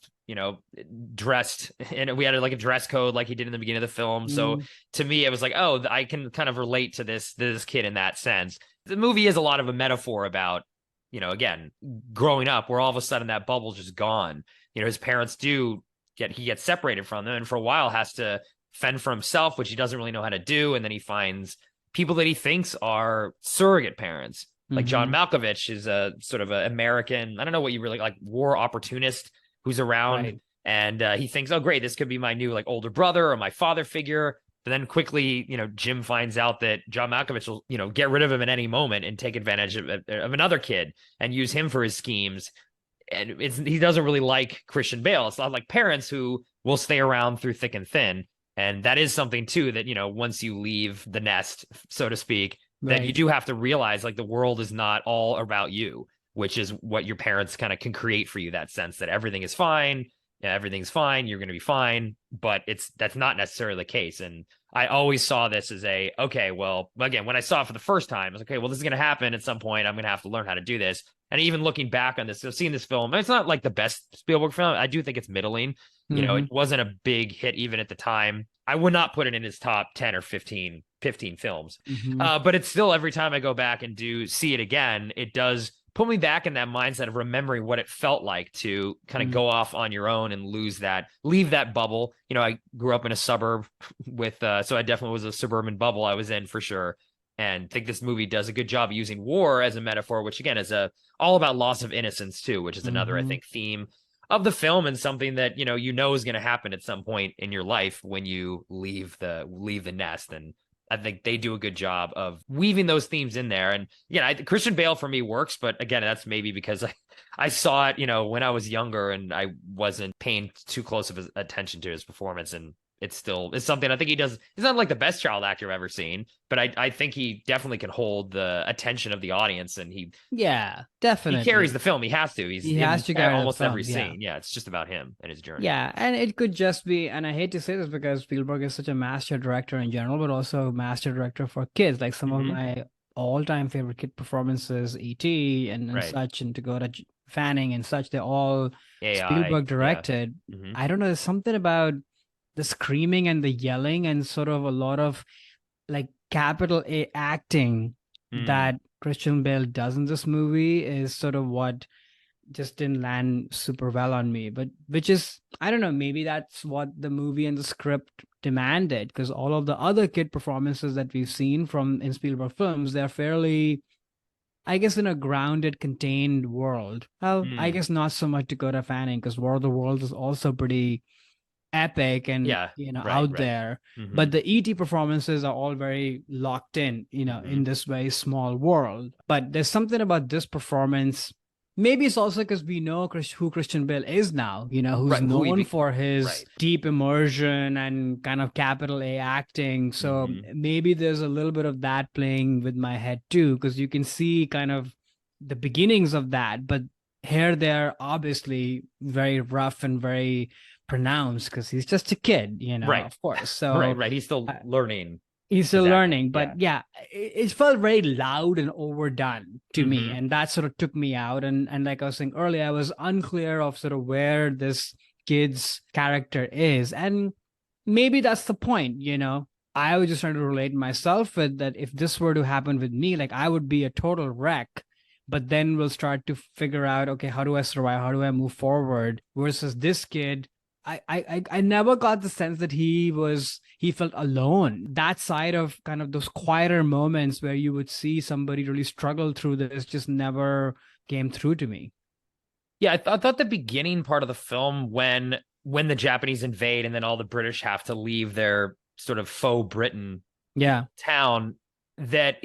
dressed, and we had like a dress code like he did in the beginning of the film. So Mm, to me, it was like, oh, I can kind of relate to this kid in that sense. The movie is a lot of a metaphor about, again, growing up where all of a sudden that bubble's just gone. His parents he gets separated from them, and for a while has to fend for himself, which he doesn't really know how to do. And then he finds people that he thinks are surrogate parents, like John mm-hmm. Malkovich is a sort of an American, I don't know what you really like, war opportunist who's around. Right. And he thinks, oh, great, this could be my new like older brother or my father figure. But then quickly, Jim finds out that John Malkovich will, get rid of him at any moment and take advantage of another kid and use him for his schemes. And he doesn't really like Christian Bale. It's not like parents who will stay around through thick and thin. And that is something too that, once you leave the nest, so to speak, that you Right. do have to realize like the world is not all about you, which is what your parents kind of can create for you, that sense that everything is fine. Yeah, everything's fine. You're going to be fine. But that's not necessarily the case. And I always saw this as okay, well, again, when I saw it for the first time, I was like, okay, well, this is going to happen at some point. I'm going to have to learn how to do this. And even looking back on this, so seeing this film, it's not like the best Spielberg film. I do think it's middling. Mm-hmm. It wasn't a big hit even at the time. I would not put it in his top 10 or 15 films. Mm-hmm. But it's still, every time I go back and do see it again, it does put me back in that mindset of remembering what it felt like to kind of Mm. go off on your own and leave that bubble. I grew up in a suburb with, so I definitely was a suburban bubble I was in for sure. And think this movie does a good job using war as a metaphor, which again is all about loss of innocence too, which is another, I Mm-hmm. think, theme of the film, and something that is going to happen at some point in your life when you leave the nest. And I think they do a good job of weaving those themes in there. And Christian Bale for me works, but again, that's maybe because I saw it, when I was younger and I wasn't paying too close of attention to his performance. And it's something I think he does. He's not like the best child actor I've ever seen, but I think he definitely can hold the attention of the audience, and Yeah, he carries definitely. the film. He has to. He's He has in to carry the almost every film. Yeah. scene. Yeah, it's just about him and his journey. Yeah, and it could just be, and I hate to say this because Spielberg is such a master director in general, but also a master director for kids. Like some of Mm-hmm. my all-time favorite kid performances, E.T. and Right. such, and to go to Fanning and such, they're all AI. Spielberg Yeah. directed. Mm-hmm. I don't know, there's something about the screaming and the yelling and sort of a lot of like capital A acting Mm. that Christian Bale does in this movie is sort of what just didn't land super well on me. But which is, I don't know, maybe that's what the movie and the script demanded, because all of the other kid performances that we've seen from in Spielberg films, they're fairly, I guess, in a grounded, contained world. Well, I Mm. guess not so much Dakota Fanning, because War of the Worlds is also pretty epic and Yeah. Right. out Right. there, Mm-hmm. but the ET performances are all very locked in, Mm-hmm. in this very small world. But there's something about this performance. Maybe it's also because we know who Christian Bale is now, who's Right. known for his Right. deep immersion and kind of capital A acting. So Mm-hmm. maybe there's a little bit of that playing with my head too, because you can see kind of the beginnings of that. But here they're obviously very rough and very pronounced because he's just a kid, Right. of course. Right. So Right. He's still uh, learning he's still his acting. learning, Yeah. but yeah, it felt very loud and overdone to me, Mm-hmm. and that sort of took me out. And like I was saying earlier, I was unclear of sort of where this kid's character is, and maybe that's the point. I was just trying to relate myself with that. If this were to happen with me, like I would be a total wreck. But then we'll start to figure out, okay, how do I survive? How do I move forward? Versus this kid, I never got the sense that he felt alone. That side of kind of those quieter moments where you would see somebody really struggle through this just never came through to me. Yeah. I thought the beginning part of the film, when the Japanese invade and then all the British have to leave their sort of faux Britain Yeah. town, that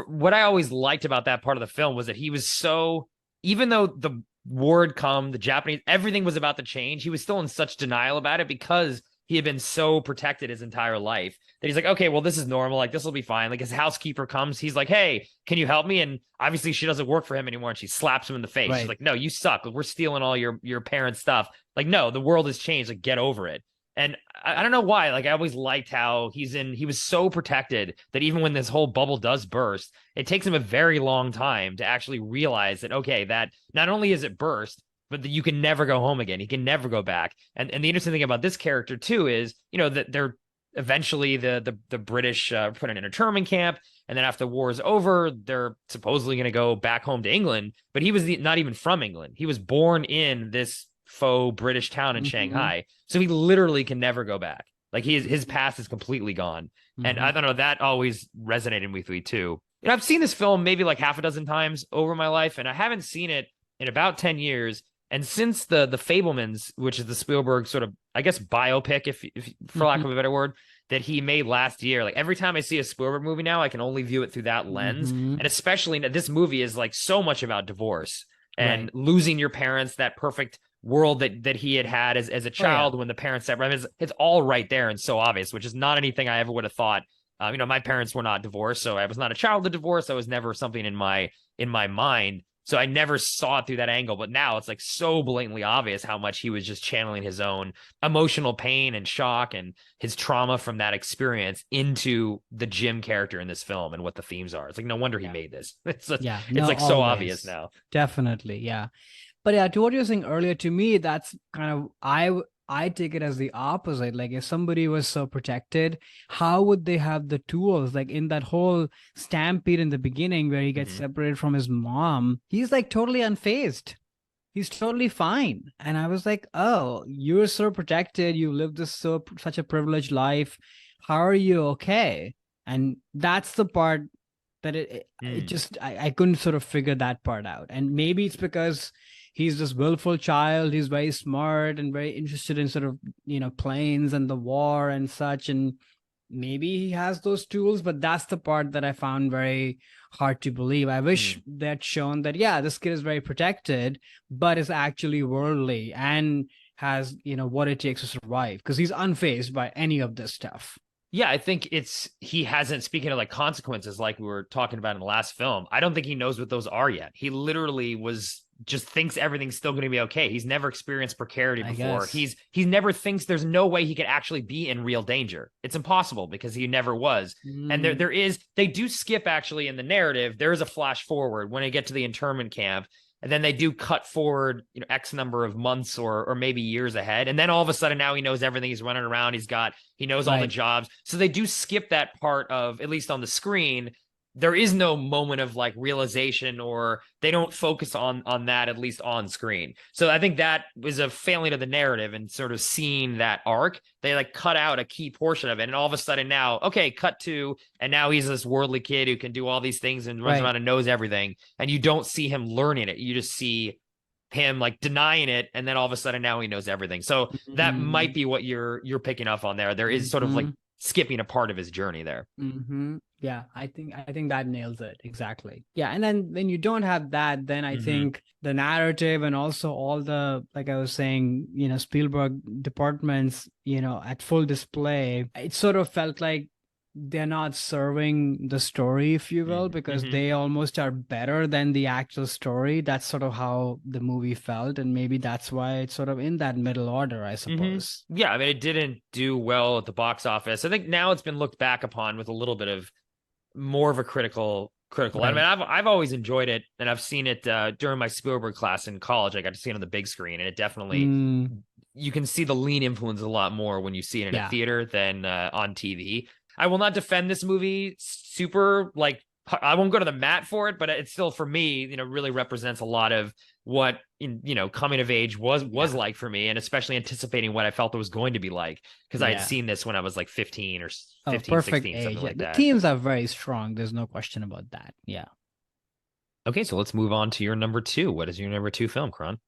what I always liked about that part of the film was that he was so, even though the word come, the Japanese, everything was about to change, he was still in such denial about it because he had been so protected his entire life that he's like, okay, well, this is normal. Like, this will be fine. Like, his housekeeper comes. He's like, hey, can you help me? And obviously, she doesn't work for him anymore. And she slaps him in the face. She's Right. like, no, you suck. We're stealing all your parents' stuff. Like, no, the world has changed. Like, get over it. And I don't know why. Like, I always liked how he was so protected that even when this whole bubble does burst, it takes him a very long time to actually realize that, okay, that not only is it burst, but that you can never go home again. He can never go back. And the interesting thing about this character too is, that they're eventually the British put in an internment camp, and then after the war is over, they're supposedly going to go back home to England. But he was not even from England. He was born in this faux British town in Mm-hmm. Shanghai, so he literally can never go back. Like his past is completely gone. And Mm-hmm. I don't know, that always resonated with me too. I've seen this film maybe like half a dozen times over my life, and I haven't seen it in about 10 years. And since the Fablemans, which is the Spielberg sort of, I guess, biopic, if for lack Mm-hmm. of a better word, that he made last year, like every time I see a Spielberg movie now, I can only view it through that lens. Mm-hmm. And especially this movie is like so much about divorce and Right. losing your parents, that perfect world that he had as a Oh yeah. child when the parents separated. It's all right there and so obvious, which is not anything I ever would have thought. My parents were not divorced, so I was not a child of divorce. I was never something in my mind. So I never saw it through that angle. But now it's like so blatantly obvious how much he was just channeling his own emotional pain and shock and his trauma from that experience into the Jim character in this film and what the themes are. It's like no wonder he Yeah. made this. Yeah. It's No, like so obvious always. now. Definitely. Yeah. But yeah, to what you were saying earlier, to me, that's kind of I take it as the opposite. Like if somebody was so protected, how would they have the tools? Like in that whole stampede in the beginning where he gets Mm-hmm. separated from his mom, he's like totally unfazed. He's totally fine. And I was like, oh, you're so protected. You lived such a privileged life. How are you okay? And that's the part that it Mm. just I couldn't sort of figure that part out. And maybe it's because he's this willful child. He's very smart and very interested in sort of, planes and the war and such. And maybe he has those tools, but that's the part that I found very hard to believe. I wish Mm. that shown that, yeah, this kid is very protected, but is actually worldly and has, what it takes to survive because he's unfazed by any of this stuff. Yeah, I think he hasn't, speaking of like consequences, like we were talking about in the last film, I don't think he knows what those are yet. He literally just thinks everything's still going to be okay. He's never experienced precarity I before. guess. He never thinks there's no way he could actually be in real danger. It's impossible because he never was. And Mm, they do skip actually in the narrative. There is a flash forward when they get to the internment camp, and then they do cut forward, X number of months or maybe years ahead. And then all of a sudden now he knows everything. He's running around. He knows all the right. jobs. So they do skip that part of, at least on the screen, there is no moment of like realization, or they don't focus on that, at least on screen. So I think that was a failing of the narrative and sort of seeing that arc. They like cut out a key portion of it, and all of a sudden now, okay, cut to, and now he's this worldly kid who can do all these things and runs Right. around and knows everything, and you don't see him learning it. You just see him like denying it, and then all of a sudden now he knows everything. So that might Mm, be what you're picking up on there. There is sort of like mhm, skipping a part of his journey there. Yeah, I think that nails it exactly. Yeah, and then when you don't have that, then I Mm-hmm. think the narrative and also all the, like I was saying, Spielberg departments, at full display, it sort of felt like they're not serving the story, if you will, because Mm-hmm. they almost are better than the actual story. That's sort of how the movie felt, and maybe that's why it's sort of in that middle order, I suppose. Yeah, I mean, it didn't do well at the box office. I think now it's been looked back upon with a little bit of more of a critical. I mean, Right. I've always enjoyed it, and I've seen it during my Spielberg class in college. I got to see it on the big screen, and it definitely, Mm, you can see the lean influence a lot more when you see it in a yeah. theater than on TV. I will not defend this movie super, like, I won't go to the mat for it, but it still, for me, really represents a lot of what coming of age was Yeah. like for me, and especially anticipating what I felt it was going to be like, because I had Yeah. seen this when I was like 15 or Oh, 15, perfect 16, age. something Yeah, like the that. teams are very strong. There's no question about that. Yeah. Okay, so let's move on to your number two. What is your number two film, Kron?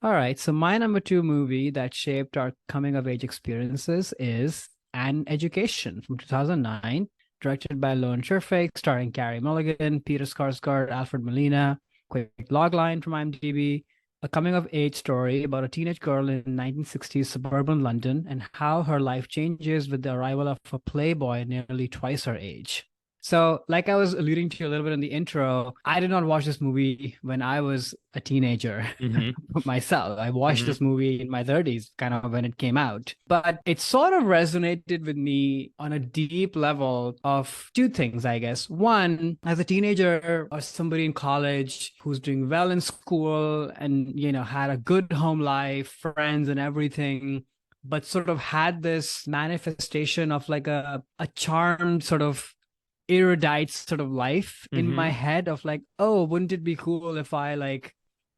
All right. So my number two movie that shaped our coming of age experiences is An Education from 2009, directed by Lone Scherfig, starring Carey Mulligan, Peter Skarsgård, Alfred Molina. Quick logline from IMDb. a coming of age story about a teenage girl in 1960s suburban London and how her life changes with the arrival of a playboy nearly twice her age. So, like I was alluding to a little bit in the intro, I did not watch this movie when I was a teenager Hmm. myself. I watched Hmm. this movie in my 30s, kind of when it came out. But it sort of resonated with me on a deep level of two things, I guess. One, as a teenager or somebody in college who's doing well in school and, had a good home life, friends, and everything, but sort of had this manifestation of like a charmed sort of erudite sort of life in my Hmm. head of like, oh, wouldn't it be cool if I like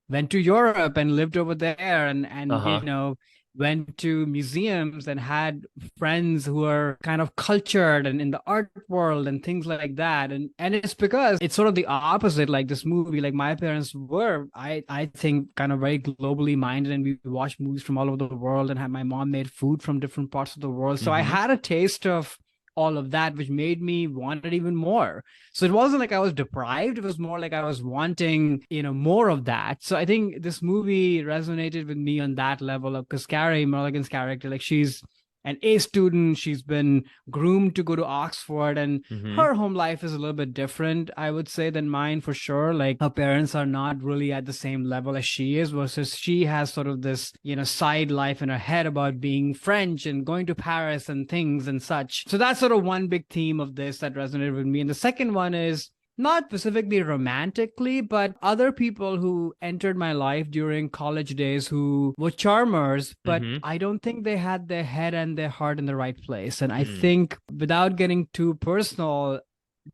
went to Europe and lived over there and Uh-huh. went to museums and had friends who are kind of cultured and in the art world and things like that. And it's because it's sort of the opposite, like this movie, like my parents were, I think, kind of very globally minded, and we watched movies from all over the world and had my mom made food from different parts of the world. So I Hmm. had a taste of all of that, which made me want it even more. So it wasn't like I was deprived. It was more like I was wanting, more of that. So I think this movie resonated with me on that level of, because Carrie Mulligan's character, like she's an A student, she's been groomed to go to Oxford, and Hmm. her home life is a little bit different, I would say, than mine for sure. Like her parents are not really at the same level as she is, versus she has sort of this, side life in her head about being French and going to Paris and things and such. So that's sort of one big theme of this that resonated with me. And the second one is not specifically romantically, but other people who entered my life during college days who were charmers, but Hmm. I don't think they had their head and their heart in the right place. And I Mm. think, without getting too personal,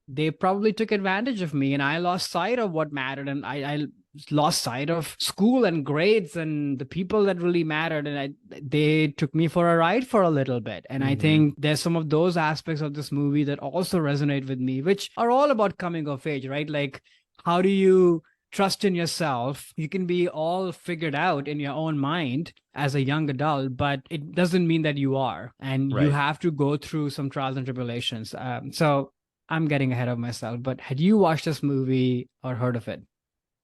they probably took advantage of me and I lost sight of what mattered. And I lost sight of school and grades and the people that really mattered. And they took me for a ride for a little bit. And I Hmm. think there's some of those aspects of this movie that also resonate with me, which are all about coming of age, right? Like, how do you trust in yourself? You can be all figured out in your own mind as a young adult, but it doesn't mean that you are. And you Right. have to go through some trials and tribulations. So I'm getting ahead of myself, but had you watched this movie or heard of it?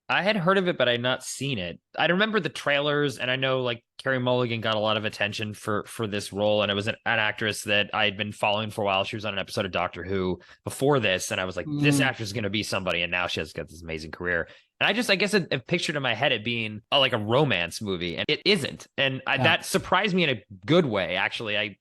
I had heard of it, but I had not seen it. I remember the trailers, and I know like Carey Mulligan got a lot of attention for this role, and it was an actress that I had been following for a while. She was on an episode of Doctor Who before this, and I was like, this Mm, actress is going to be somebody, and now she has got this amazing career. And I guess, I pictured in my head it being like a romance movie, and it isn't, and yeah, that surprised me in a good way. Actually, I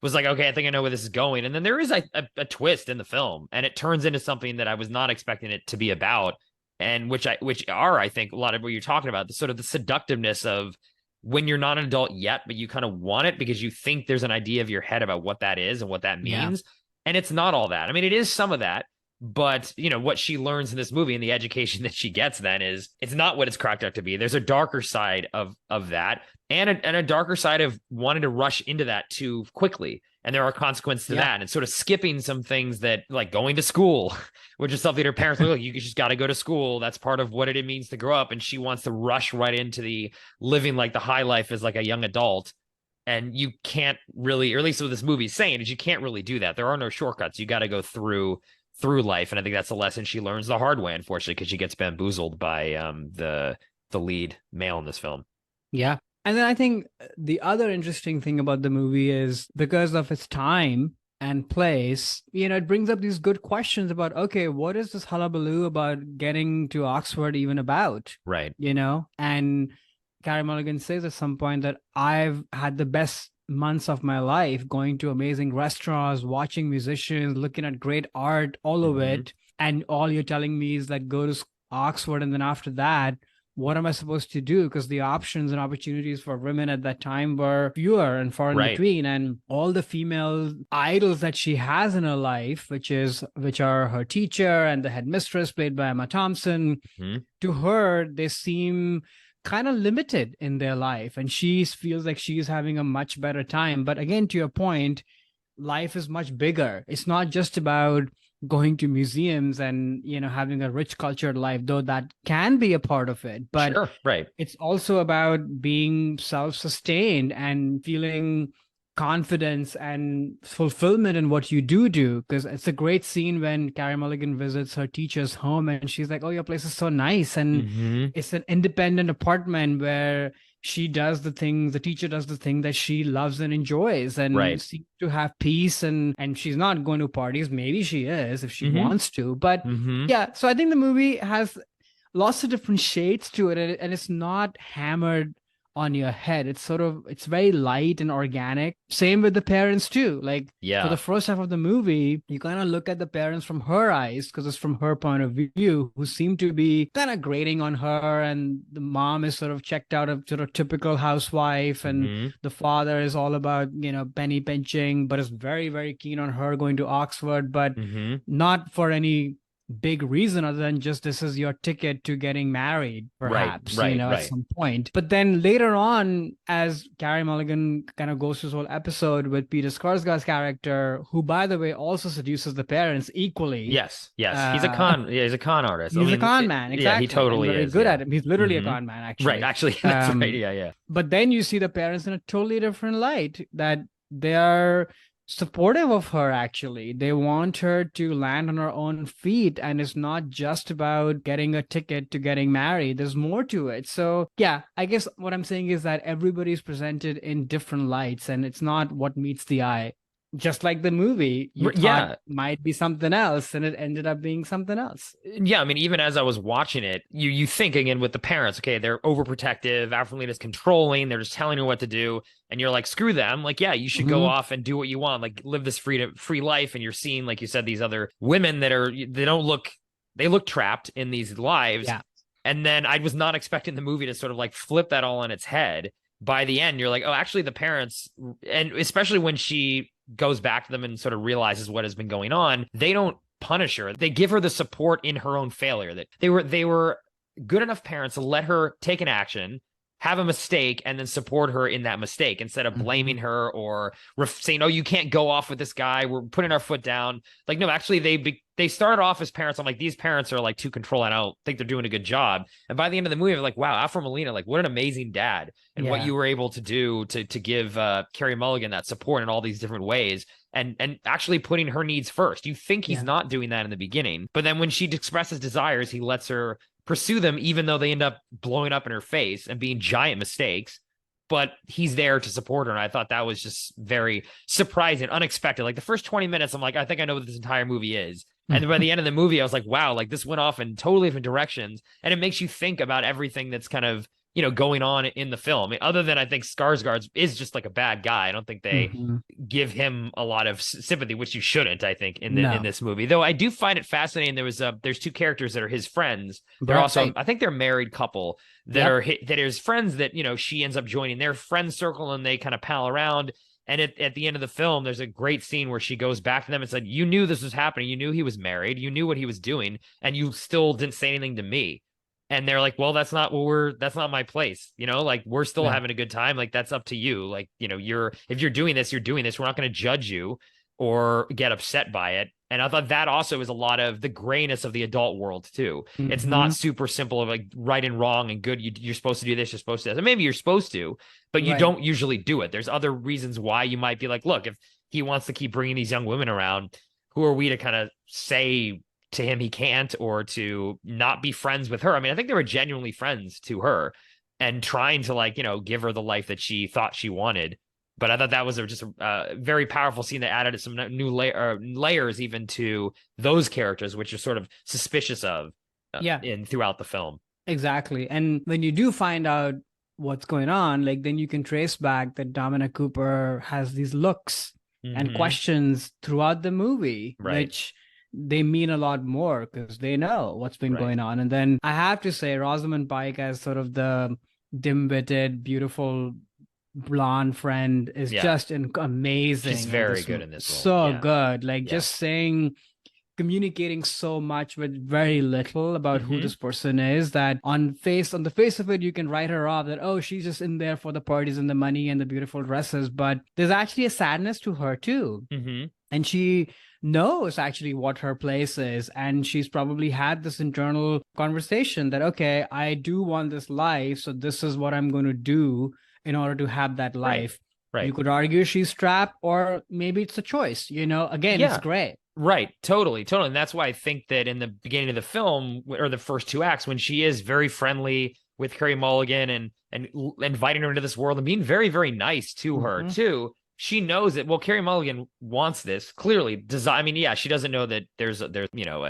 was like, okay, I think I know where this is going, and then there is a twist in the film, and it turns into something that I was not expecting it to be about, and which are, I think, a lot of what you're talking about, the sort of the seductiveness of when you're not an adult yet, but you kind of want it because you think there's an idea of your head about what that is and what that yeah, means. And it's not all that. I mean, it is some of that, but what she learns in this movie and the education that she gets then is it's not what it's cracked up to be. There's a darker side of that, and a darker side of wanting to rush into that too quickly. And there are consequences to yeah, that, and sort of skipping some things that, like going to school, which is something her parents were like, you just got to go to school. That's part of what it means to grow up. And she wants to rush right into the living like the high life as like a young adult. And you can't really, or at least what this movie's saying is you can't really do that. There are no shortcuts. You got to go through life. And I think that's a lesson she learns the hard way, unfortunately, because she gets bamboozled by the lead male in this film. yeah. And then I think the other interesting thing about the movie is because of its time and place, it brings up these good questions about, okay, what is this hullabaloo about getting to Oxford even about? Right. And Carey Mulligan says at some point that I've had the best months of my life going to amazing restaurants, watching musicians, looking at great art, all of Mm-hmm. it. And all you're telling me is like go to Oxford. And then after that, what am I supposed to do? Because the options and opportunities for women at that time were fewer and far in Right. between. And all the female idols that she has in her life, which are her teacher and the headmistress played by Emma Thompson, Mm-hmm. to her, they seem kind of limited in their life. And she feels like she's having a much better time. But again, to your point, life is much bigger. It's not just about going to museums and having a rich cultured life, though that can be a part of it, but Sure. Right. it's also about being self-sustained and feeling confidence and fulfillment in what you do, because it's a great scene when Carey Mulligan visits her teacher's home and she's like, oh, your place is so nice, and Mm-hmm. it's an independent apartment where she does the things, the teacher does the thing that she loves and enjoys and Right. seems to have peace, and she's not going to parties. Maybe she is if she Mm-hmm. wants to, but Mm-hmm. yeah. So I think the movie has lots of different shades to it, and it's not hammered on your head. It's sort of, it's very light and organic. Same with the parents too. Like for the Yeah. first half of the movie, you kind of look at the parents from her eyes because it's from her point of view, who seem to be kind of grating on her, and the mom is sort of checked out of sort of typical housewife, and Mm-hmm. the father is all about, penny pinching, but is very, very keen on her going to Oxford, but Mm-hmm. not for any big reason other than just this is your ticket to getting married, Right. perhaps, Right. at Right. some point. But then later on, as Carey Mulligan kind of goes through this whole episode with Peter Skarsgård's character, who, by the way, also seduces the parents equally. Yes. Yes. He's a uh con. Yeah, he's a con artist. I he's a mean, con man, yeah, he exactly, and totally very is. good Yeah. at it. He's literally a Mm-hmm. con man, Right. actually. Actually, that's right. um Yeah. Yeah. but then you see the parents in a totally different light, that they are supportive of her. Actually, they want her to land on her own feet, and it's not just about getting a ticket to getting married. There's more to it. So yeah, I guess what I'm saying is that everybody's presented in different lights, and it's not what meets the eye. Just like the movie, you thought Yeah. might be something else, and it ended up being something else. Yeah, I mean, even as I was watching it, you think again with the parents, okay, they're overprotective, Alfred controlling, they're just telling her what to do, and you're like, screw them. Like, yeah, you should go Hmm. off and do what you want, like live this free life, and you're seeing, like you said, these other women that are they don't look they look trapped in these lives. Yeah. And then I was not expecting the movie to sort of like flip that all on its head. By the end, you're like, oh, actually, the parents, and especially when she goes back to them and sort of realizes what has been going on, they don't punish her. They give her the support in her own failure. That they were good enough parents to let her take an action, have a mistake, and then support her in that mistake instead of Hmm. blaming her or saying, "Oh, you can't go off with this guy. We're putting our foot down." Like, no, actually, they started off as parents. I'm like, these parents are like too controlling. I don't think they're doing a good job. And by the end of the movie, I'm like, wow, Alfred Molina, like, what an amazing dad, and what Yeah. you were able to do to give Carrie Mulligan that support in all these different ways. And actually putting her needs first. You think he's Yeah. not doing that in the beginning, but then when she expresses desires, he lets her pursue them, even though they end up blowing up in her face and being giant mistakes. But he's there to support her. And I thought that was just very surprising, unexpected. Like the first 20 minutes, I'm like, I think I know what this entire movie is. And then by the end of the movie, I was like, wow, like this went off in totally different directions. And it makes you think about everything that's kind of, going on in the film. I mean, other than I think Skarsgård is just like a bad guy. I don't think they Hmm. give him a lot of sympathy, which you shouldn't, I think, in No. this movie. Though I do find it fascinating. There's two characters that are his friends. They're also, Right. I think they're a married couple that Yep. are that is friends that she ends up joining their friend circle and they kind of pal around. And at the end of the film, there's a great scene where she goes back to them and said, "You knew this was happening. You knew he was married. You knew what he was doing, and you still didn't say anything to me." And they're like, well, that's not my place. Like we're still Yeah. having a good time. Like that's up to you. Like, if you're doing this, you're doing this. We're not going to judge you or get upset by it. And I thought that also is a lot of the grayness of the adult world too. It's not Hmm. super simple of like right and wrong and good. You're supposed to do this. You're supposed to do this. And maybe you're supposed to, but you Right. don't usually do it. There's other reasons why you might be like, look, if he wants to keep bringing these young women around, who are we to kind of say to him he can't, or to not be friends with her? I mean, I think they were genuinely friends to her and trying to like, give her the life that she thought she wanted. But I thought that was just a very powerful scene that added some new layers even to those characters, which you're sort of suspicious of Yeah. in throughout the film. Exactly. And when you do find out what's going on, like then you can trace back that Dominic Cooper has these looks and Mm-hmm. questions throughout the movie, Right. which they mean a lot more because they know what's been Right. going on. And then I have to say, Rosamund Pike as sort of the dim-witted, beautiful blonde friend is Yeah. just She's amazing in very this good movie. in this role. So Yeah. good. Like Yeah. just saying, communicating so much with very little about who Mm-hmm. this person is, that on the face of it you can write her off that, oh, she's just in there for the parties and the money and the beautiful dresses, but there's actually a sadness to her too. Mm-hmm. And she knows actually what her place is, and she's probably had this internal conversation that, okay, I do want this life, so this is what I'm going to do in order to have that Right. life. You Right. could argue she's trapped, or maybe it's a choice. Again, it's Yeah. great. Right. Totally. Totally. And that's why I think that in the beginning of the film or the first two acts, when she is very friendly with Carrie Mulligan and inviting her into this world and being very, very nice to her Hmm. too, she knows it. Well, Carrie Mulligan wants this clearly. I mean, yeah, she doesn't know that there's an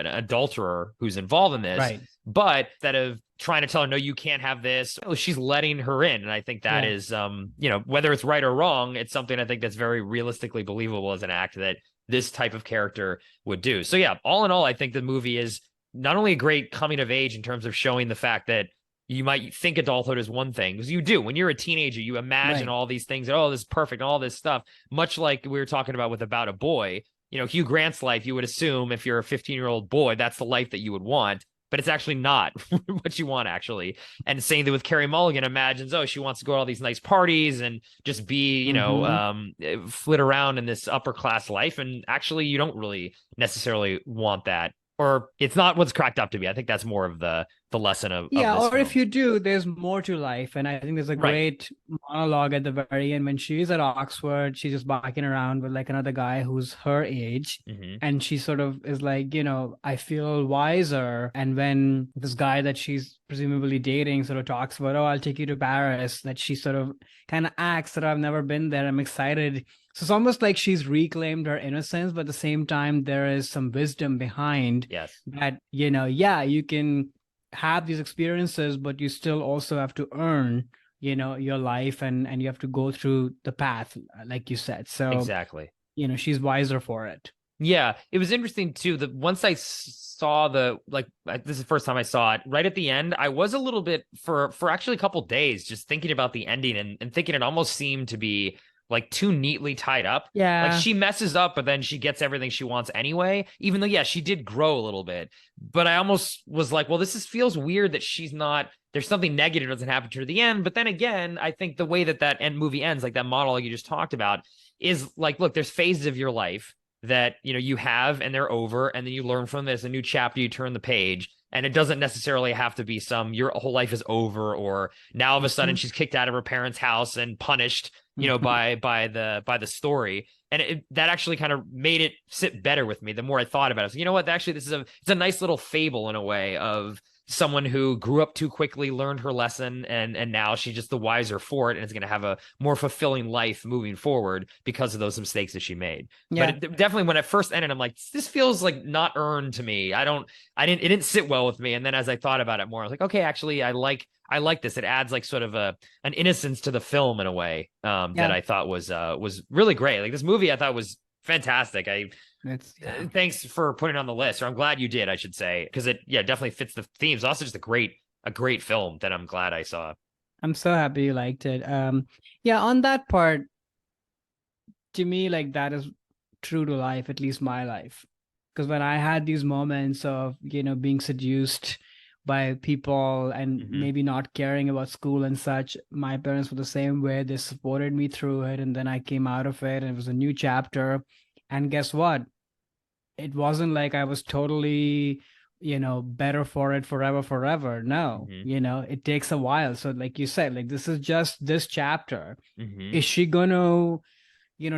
adulterer who's involved in this, Right. but instead of trying to tell her no, you can't have this, she's letting her in. And I think that Yeah. is whether it's right or wrong, it's something I think that's very realistically believable as an act that this type of character would do. So yeah, all in all, I think the movie is not only a great coming of age in terms of showing the fact that you might think adulthood is one thing, because you do. When you're a teenager, you imagine Right. all these things, oh, this is perfect, and all this stuff, much like we were talking about with About a Boy. Hugh Grant's life, you would assume if you're a 15-year-old boy, that's the life that you would want. But it's actually not what you want, actually. And saying that with Carrie Mulligan, imagines, oh, she wants to go to all these nice parties and just be, Hmm. flit around in this upper class life. And actually, you don't really necessarily want that, or it's not what's cracked up to be. I think that's more of the lesson of Yeah, this or if film. you do, there's more to life. And I think there's a Right. great monologue at the very end when she's at Oxford. She's just barking around with like another guy who's her age. Hmm. And she sort of is like, I feel wiser. And when this guy that she's presumably dating sort of talks about, oh, I'll take you to Paris, that she sort of kind of acts that I've never been there. I'm excited. So it's almost like she's reclaimed her innocence, but at the same time, there is some wisdom behind Yes. that, yeah, you can have these experiences, but you still also have to earn, your life, and you have to go through the path, like you said. So, Exactly. she's wiser for it. Yeah, it was interesting too. That once I saw this is the first time I saw it. Right at the end, I was a little bit for actually a couple days just thinking about the ending and thinking it almost seemed to be like too neatly tied up. Like Yeah. she messes up, but then she gets everything she wants anyway. Even though, yeah, she did grow a little bit, but I almost was like, well, feels weird that she's not. There's something negative doesn't happen to her at the end. But then again, I think the way that end movie ends, like that monologue you just talked about, is like, look, there's phases of your life that you have and they're over, and then you learn from this a new chapter, you turn the page, and it doesn't necessarily have to be your whole life is over, or now all of a sudden Mhm. she's kicked out of her parents' house and punished Mhm. by the story. And that actually kind of made it sit better with me the more I thought about it. So you know what, actually it's a nice little fable in a way of someone who grew up too quickly, learned her lesson, and now she's just the wiser for it, and is going to have a more fulfilling life moving forward because of those mistakes that she made. But Yeah. definitely when it first ended, I'm like, this feels like not earned to me. It didn't sit well with me. And then as I thought about it more, I was like, okay, actually, I like this. It adds like sort of an innocence to the film in a way, that Yeah. I thought was really great. Like this movie, I thought was fantastic. Yeah. Thanks for putting it on the list, or I'm glad you did, I should say, because it, yeah, definitely fits the themes. Also, just a great film that I'm glad I saw. I'm so happy you liked it. Yeah, on that part, to me, like that is true to life, at least my life. Because when I had these moments of, being seduced by people and Hmm. maybe not caring about school and such, my parents were the same way. They supported me through it. And then I came out of it and it was a new chapter. And guess what? It wasn't like I was totally, better for it forever, forever. No, Hmm. it takes a while. So, like you said, like this is just this chapter. Hmm. Is she gonna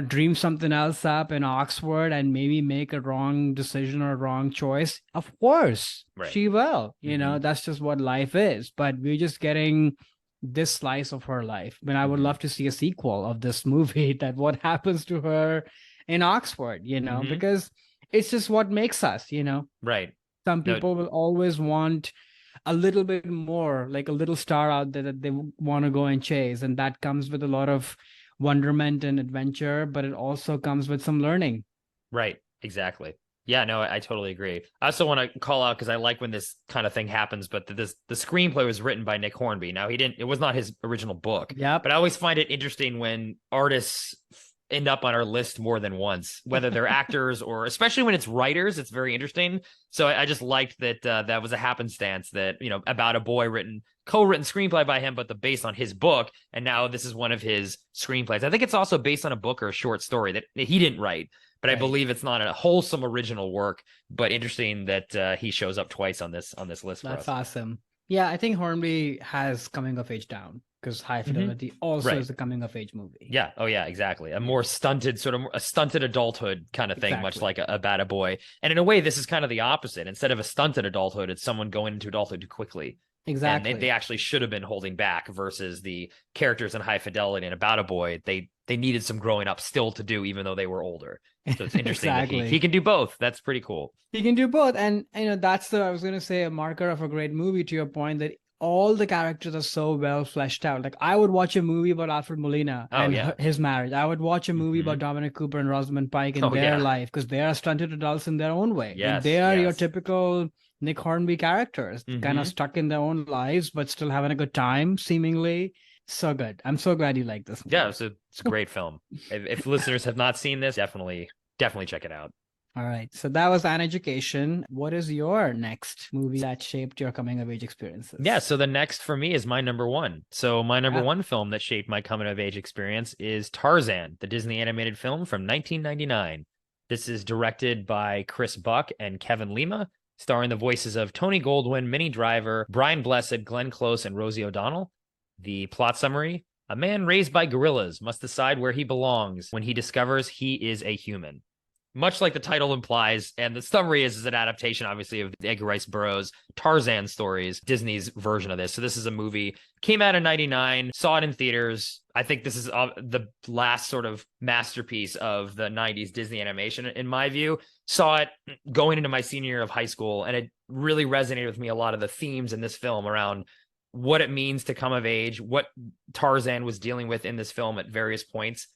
dream something else up in Oxford and maybe make a wrong decision or a wrong choice? Of course, Right. she will. Hmm. That's just what life is. But we're just getting this slice of her life. I mean, I would Hmm. love to see a sequel of this movie that what happens to her in Oxford, Hmm. because it's just what makes us, Right. Some No. people will always want a little bit more, like a little star out there that they want to go and chase. And that comes with a lot of wonderment and adventure, but it also comes with some learning. Right. Exactly. Yeah, no, I totally agree. I also want to call out because I like when this kind of thing happens, but the screenplay was written by Nick Hornby. Now it was not his original book, Yep. but I always find it interesting when artists end up on our list more than once, whether they're actors or especially when it's writers. It's very interesting. So I just liked that that was a happenstance that About a Boy co-written screenplay by him, but the based on his book, and now this is one of his screenplays. I think it's also based on a book or a short story that he didn't write, but I Right. believe it's not a wholesome original work. But interesting that he shows up twice on this list for That's us. awesome. Yeah, I think Hornby has coming of age down. because High Hmm. Fidelity also Right. is a coming of age movie. Yeah. Oh, yeah, exactly. A Yeah, more stunted, sort of a stunted adulthood kind of thing, much exactly. like a Bad Boy. And in a way, this is kind of the opposite. Instead of a stunted adulthood, it's someone going into adulthood too quickly. And they Exactly. actually should have been holding back versus the characters in High Fidelity and About a Boy. They needed some growing up still to do, even though they were older. So it's interesting that he Exactly. can do both. That's pretty cool. He can do both. And that's the I was gonna say a marker of a great movie to your point that all the characters are so well fleshed out. Like I would watch a movie about Alfred Molina Oh and yeah. his marriage. I would watch a movie Hmm. about Dominic Cooper and Rosamund Pike in Oh their yeah. life because they are stunted adults in their own way. Like they Yes. are your Yes. typical Nick Hornby characters, kind of Hmm. stuck in their own lives, but still having a good time, seemingly. So good. I'm so glad you like this Yeah. movie. It's a great film. If listeners have not seen this, definitely check it out. All right. So that was An Education. What is your next movie that shaped your coming of age Yeah, experiences? so the next for me is my number one. So my number Yeah. one film that shaped my coming of age experience is Tarzan, the Disney animated film from 1999. This is directed by Chris Buck and Kevin Lima, starring the voices of Tony Goldwyn, Minnie Driver, Brian Blessed, Glenn Close, and Rosie O'Donnell. The plot summary: a man raised by gorillas must decide where he belongs when he discovers he is a human. Much like the title implies, and the summary is an adaptation, obviously, of Edgar Rice Burroughs' Tarzan stories, Disney's version of this. So this is a movie, came out in 99, saw it in theaters. I think this is the last sort of masterpiece of the 90s Disney animation, in my view. Saw it going into my senior year of high school, and it really resonated with me a lot of the themes in this film around what it means to come of age, what Tarzan was dealing with in this film at various points.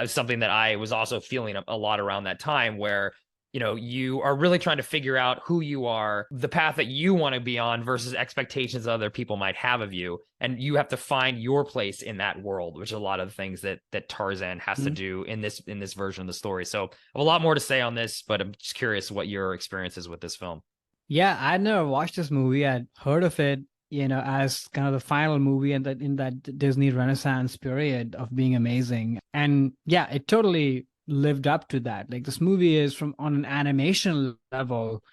Something that I was also feeling a lot around that time where, you are really trying to figure out who you are, the path that you want to be on versus expectations that other people might have of you. And you have to find your place in that world, which is a lot of the things that Tarzan has to Mhm. do in this version of the story. So I have a lot more to say on this, but I'm just curious what your experience is with this film. Yeah, I'd never watched this movie. I'd heard of it, as kind of the final movie and that in that Disney Renaissance period of being amazing. And yeah, it totally lived up to that. Like this movie is from on an animation level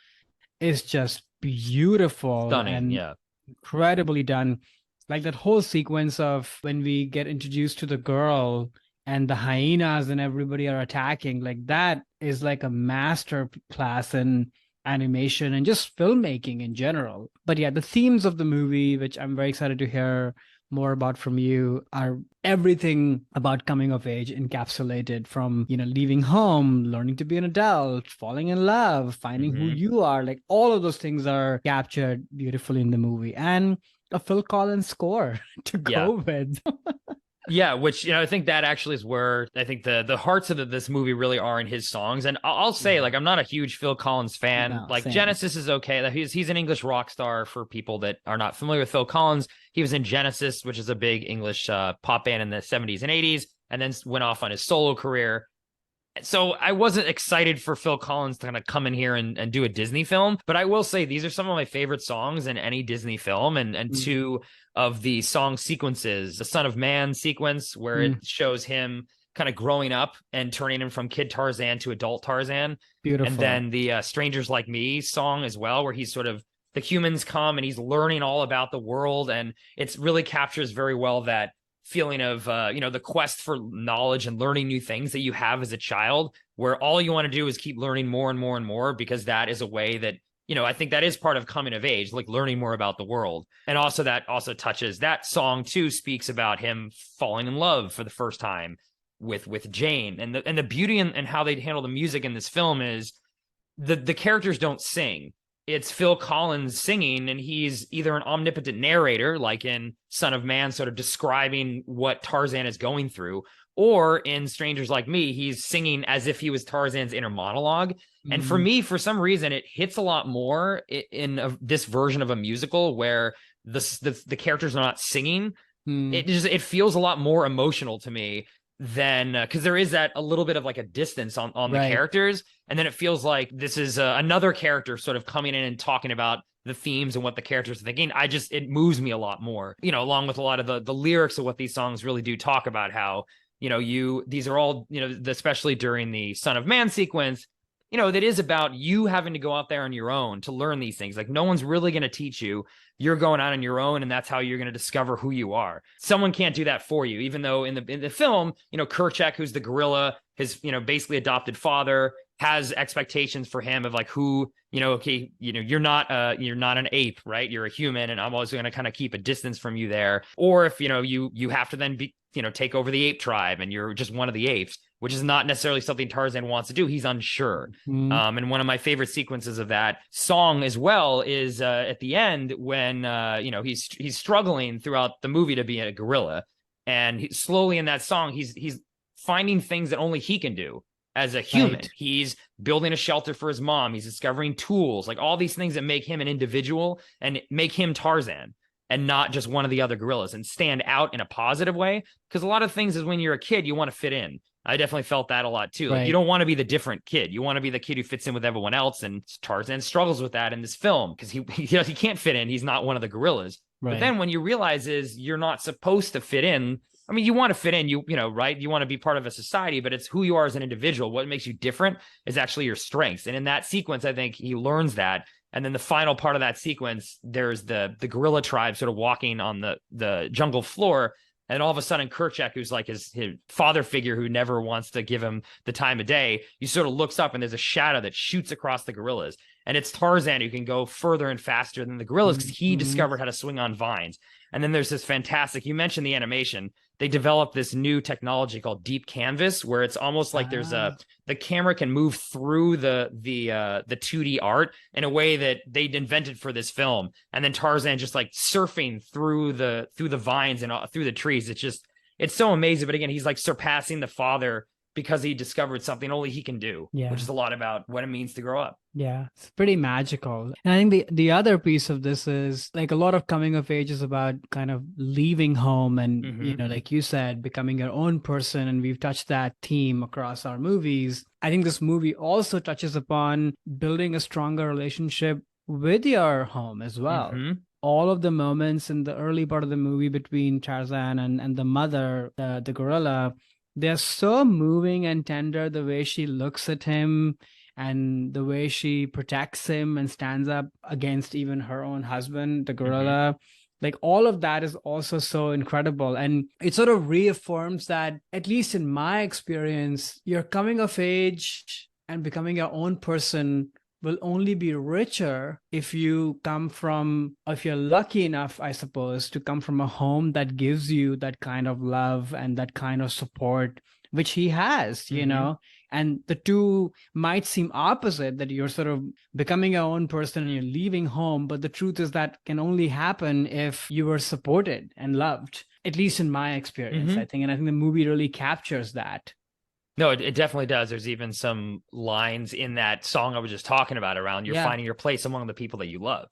is just beautiful Stunning. and Yeah. incredibly done. Like that whole sequence of when we get introduced to the girl and the hyenas and everybody are attacking, like that is like a master class in animation and just filmmaking in general. But yeah, the themes of the movie, which I'm very excited to hear more about from you, are everything about coming of age encapsulated from, leaving home, learning to be an adult, falling in love, finding who Hmm. you are. Like all of those things are captured beautifully in the movie. And a Phil Collins score to Yeah. go with. Yeah, which I think that actually is where I think the hearts of this movie really are in his songs. And I'll say, Yeah. like, I'm not a huge Phil Collins fan. No, Like, same. Genesis is okay. That he's an English rock star for people that are not familiar with Phil Collins. He was in Genesis, which is a big English pop band in the 70s and 80s, and then went off on his solo career. So I wasn't excited for Phil Collins to kind of come in here and do a Disney film, but I will say these are some of my favorite songs in any Disney film, and Mm, two of the song sequences, the Son of Man sequence where it mm, shows him kind of growing up and turning him from kid Tarzan to adult Tarzan, and beautiful. then the Strangers Like Me song as well, where he's sort of the humans come and he's learning all about the world, and it's really captures very well that feeling of the quest for knowledge and learning new things that you have as a child, where all you want to do is keep learning more and more and more, because that is a way that I think that is part of coming of age, like learning more about the world. And also that also touches, that song too speaks about him falling in love for the first time with Jane. And the beauty and how they handle the music in this film is the characters don't sing. It's Phil Collins singing, and he's either an omnipotent narrator, like in Son of Man, sort of describing what Tarzan is going through, or in Strangers Like Me, he's singing as if he was Tarzan's inner monologue. And for Mm, me, for some reason, it hits a lot more this version of a musical where the characters are not singing. mm, It feels a lot more emotional to me than because there is that a little bit of like a distance on the right. characters, and then it feels like this is another character sort of coming in and talking about the themes and what the characters are thinking. It moves me a lot more, along with a lot of the lyrics of what these songs really do talk about, how these are all, especially during the Son of Man sequence, that is about you having to go out there on your own to learn these things. Like no one's really going to teach you. You're going out on your own, and that's how you're going to discover who you are. Someone can't do that for you, even though in the film, Kerchak, who's the gorilla, his basically adopted father, has expectations for him of like who, okay, you're not an ape, right? You're a human, and I'm always going to kind of keep a distance from you there. Or if you have to then be take over the ape tribe, and you're just one of the apes, which is not necessarily something Tarzan wants to do. He's unsure. And one of my favorite sequences of that song as well is at the end when he's struggling throughout the movie to be a gorilla, and slowly in that song he's finding things that only he can do as a human. Right. He's building a shelter for his mom. He's discovering tools, like all these things that make him an individual and make him Tarzan and not just one of the other gorillas, and stand out in a positive way. Because a lot of things is when you're a kid, you want to fit in. I definitely felt that a lot too. Like you don't want to be the different kid. You want to be the kid who fits in with everyone else. And Tarzan struggles with that in this film because he can't fit in. He's not one of the gorillas. Right. But then when you realize is you're not supposed to fit in. I mean, you want to fit in, right? You want to be part of a society, but it's who you are as an individual. What makes you different is actually your strengths. And in that sequence, I think he learns that. And then the final part of that sequence, there's the gorilla tribe sort of walking on the jungle floor. And all of a sudden, Kerchak, who's like his father figure who never wants to give him the time of day, he sort of looks up and there's a shadow that shoots across the gorillas. And it's Tarzan who can go further and faster than the gorillas because he discovered how to swing on vines. And then there's this fantastic, you mentioned the animation. They developed this new technology called deep canvas, where it's almost like there's the camera can move through the 2D art in a way that they'd invented for this film. And then Tarzan just like surfing through the vines and through the trees. It's so amazing. But again, he's like surpassing the father because he discovered something only he can do, which is a lot about what it means to grow up. Yeah, it's pretty magical. And I think the other piece of this is like a lot of coming of age is about kind of leaving home and, like you said, becoming your own person. And we've touched that theme across our movies. I think this movie also touches upon building a stronger relationship with your home as well. All of the moments in the early part of the movie between Tarzan and the mother, the gorilla, they're so moving and tender, the way she looks at him and the way she protects him and stands up against even her own husband, the gorilla. Like all of that is also so incredible. And it sort of reaffirms that, at least in my experience, your coming of age and becoming your own person will only be richer if you come from, if you're lucky enough, I suppose, to come from a home that gives you that kind of love and that kind of support, which he has, and the two might seem opposite, that you're sort of becoming your own person and you're leaving home. But the truth is that can only happen if you were supported and loved, at least in my experience, I think. And I think the movie really captures that. No, it definitely does. There's even some lines in that song I was just talking about around you're finding your place among the people that you love.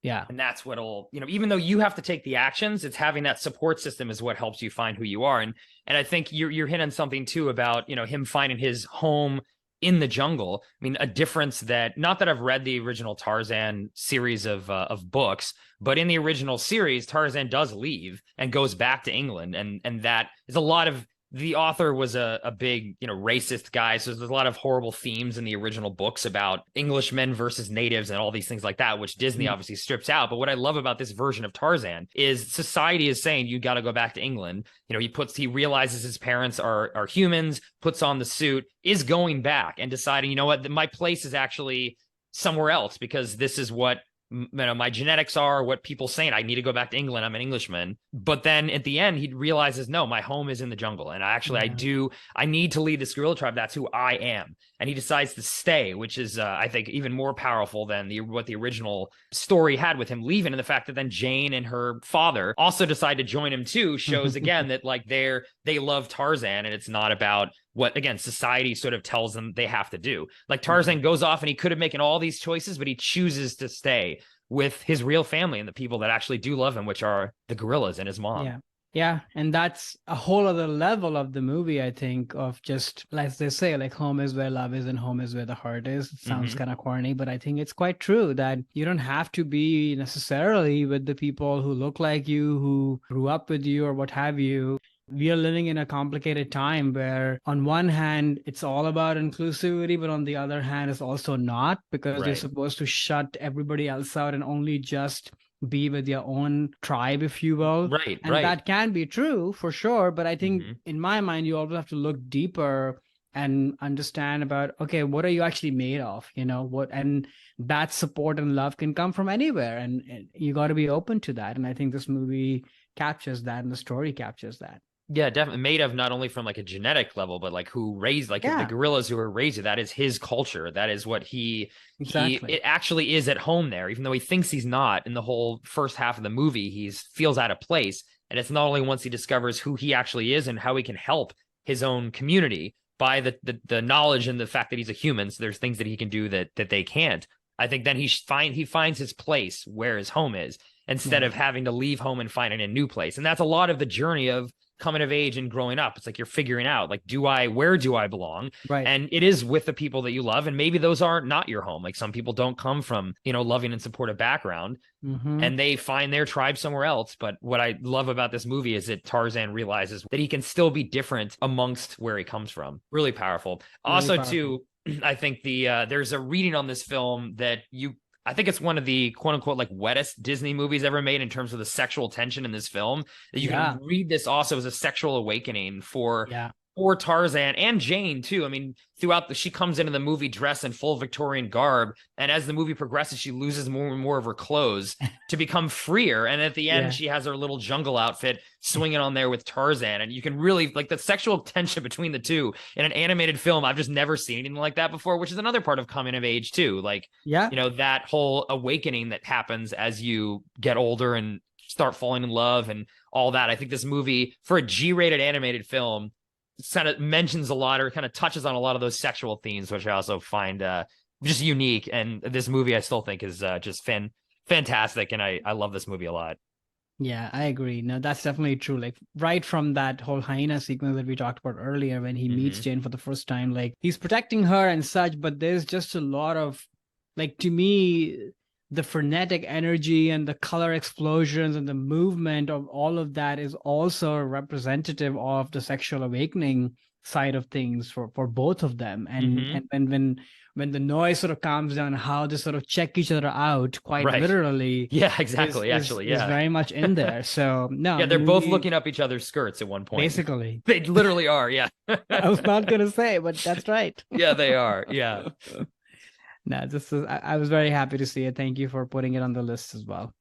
Yeah. And that's what'll, even though you have to take the actions, it's having that support system is what helps you find who you are. And I think you're hitting something too about, him finding his home in the jungle. I mean, a difference that, not that I've read the original Tarzan series of books, but in the original series, Tarzan does leave and goes back to England. And that is a lot of, the author was a big, racist guy. So there's a lot of horrible themes in the original books about Englishmen versus natives and all these things like that, which Disney obviously strips out. But what I love about this version of Tarzan is society is saying, you got to go back to England. He realizes his parents are humans, puts on the suit, is going back and deciding, my place is actually somewhere else because this is what my genetics are, what people saying. I need to go back to England. I'm an Englishman. But then at the end, he realizes, no, my home is in the jungle. And I need to lead this gorilla tribe. That's who I am. And he decides to stay, which is, I think, even more powerful than what the original story had with him leaving. And the fact that then Jane and her father also decide to join him too shows again that like they love Tarzan, and it's not about what, again, society sort of tells them they have to do. Like Tarzan goes off and he could have making all these choices, but he chooses to stay with his real family and the people that actually do love him, which are the gorillas and his mom. Yeah. And that's a whole other level of the movie, I think, of just, like they say, like home is where love is and home is where the heart is. It sounds kind of corny, but I think it's quite true that you don't have to be necessarily with the people who look like you, who grew up with you or what have you. We are living in a complicated time where, on one hand, it's all about inclusivity, but on the other hand, it's also not, because you're Right. supposed to shut everybody else out and only just be with your own tribe, if you will. Right, And right. that can be true for sure. But I think, Hmm. in my mind, you always have to look deeper and understand about, okay, what are you actually made of? And that support and love can come from anywhere. And you got to be open to that. And I think this movie captures that, and the story captures that. Yeah, definitely made of not only from like a genetic level, but like who raised like the Yeah, gorillas who were raised it. That is his culture. That is what he exactly. it actually is at home there, even though he thinks he's not. In the whole first half of the movie, he's feels out of place. And it's not only once he discovers who he actually is and how he can help his own community by the knowledge and the fact that he's a human. So there's things that he can do that they can't. I think then he finds his place where his home is instead Yeah. of having to leave home and finding a new place. And that's a lot of the journey of coming of age and growing up. It's like you're figuring out, like, where do I belong? Right. And it is with the people that you love. And maybe those aren't not your home. Like some people don't come from, loving and supportive background Mm-hmm. and they find their tribe somewhere else. But what I love about this movie is that Tarzan realizes that he can still be different amongst where he comes from. Really powerful. Really Also, powerful. too, I think there's a reading on this film that I think it's one of the quote unquote like wettest Disney movies ever made in terms of the sexual tension in this film. That you can Yeah. read this also as a sexual awakening Yeah. for Tarzan and Jane too. I mean, she comes into the movie dressed in full Victorian garb, and as the movie progresses, she loses more and more of her clothes to become freer. And at the end, Yeah. she has her little jungle outfit swinging on there with Tarzan, and you can really like the sexual tension between the two in an animated film. I've just never seen anything like that before, which is another part of coming of age too. Like Yeah. that whole awakening that happens as you get older and start falling in love and all that. I think this movie for a G-rated animated film kind of mentions a lot or kind of touches on a lot of those sexual themes, which I also find just unique. And this movie I still think is just fantastic. And I love this movie a lot. Yeah, I agree. No, that's definitely true. Like, right from that whole hyena sequence that we talked about earlier, when he meets Mm-hmm. Jane for the first time, like, he's protecting her and such, but there's just a lot of, like, to me, the frenetic energy and the color explosions and the movement of all of that is also representative of the sexual awakening side of things for both of them. And Mm-hmm. and when the noise sort of calms down, how they sort of check each other out quite Right. literally Yeah, is exactly. is Actually, is yeah. very much in there. So no, Yeah, the they're both movie looking up each other's skirts at one point. basically. They literally are. Yeah. I was not gonna say, but that's right. Yeah, they are. Yeah. No, this is I was very happy to see it. Thank you for putting it on the list as well.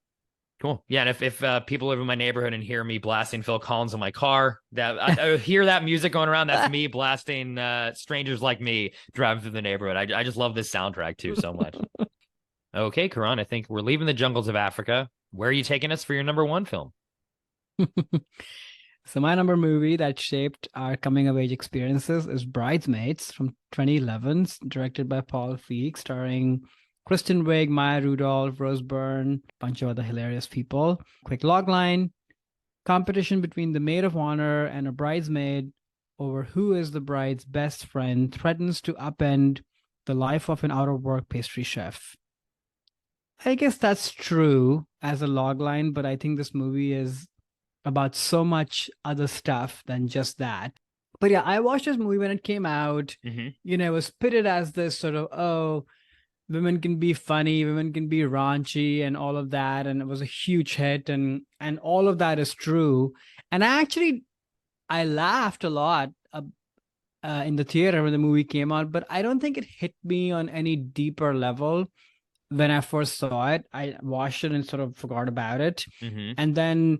Cool. Yeah, and if people live in my neighborhood and hear me blasting Phil Collins in my car, that I hear that music going around, that's me blasting "Strangers Like Me" driving through the neighborhood. I just love this soundtrack too so much. Okay, Karan, I think we're leaving the jungles of Africa. Where are you taking us for your number one film? So my number movie that shaped our coming of age experiences is Bridesmaids from 2011, directed by Paul Feig, starring Kristen Wiig, Maya Rudolph, Rose Byrne, a bunch of other hilarious people. Quick logline: competition between the maid of honor and a bridesmaid over who is the bride's best friend threatens to upend the life of an out of work pastry chef. I guess that's true as a logline, but I think this movie is about so much other stuff than just that. But yeah, I watched this movie when it came out. Mm-hmm. It was pitted as this sort of, oh, women can be funny, women can be raunchy and all of that. And it was a huge hit, and all of that is true. And I laughed a lot in the theater when the movie came out, but I don't think it hit me on any deeper level when I first saw it. I watched it and sort of forgot about it. Mm-hmm. And then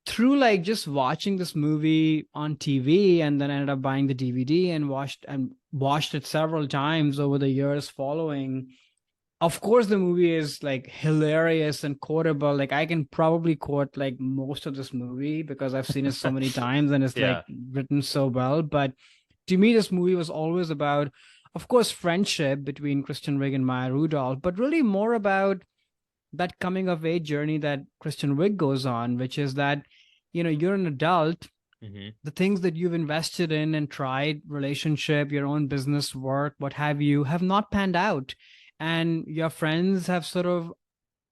through like just watching this movie on TV, and then ended up buying the DVD and watched it several times over the years following. Of course, the movie is like hilarious and quotable. Like, I can probably quote like most of this movie because I've seen it so many times and it's like Yeah. written so well. But to me, this movie was always about, of course, friendship between Kristen Wiig and Maya Rudolph, but really more about that coming of age journey that Kristen Wiig goes on, which is that, you're an adult. Mm-hmm. The things that you've invested in and tried, relationship, your own business work, what have you, have not panned out. And your friends have sort of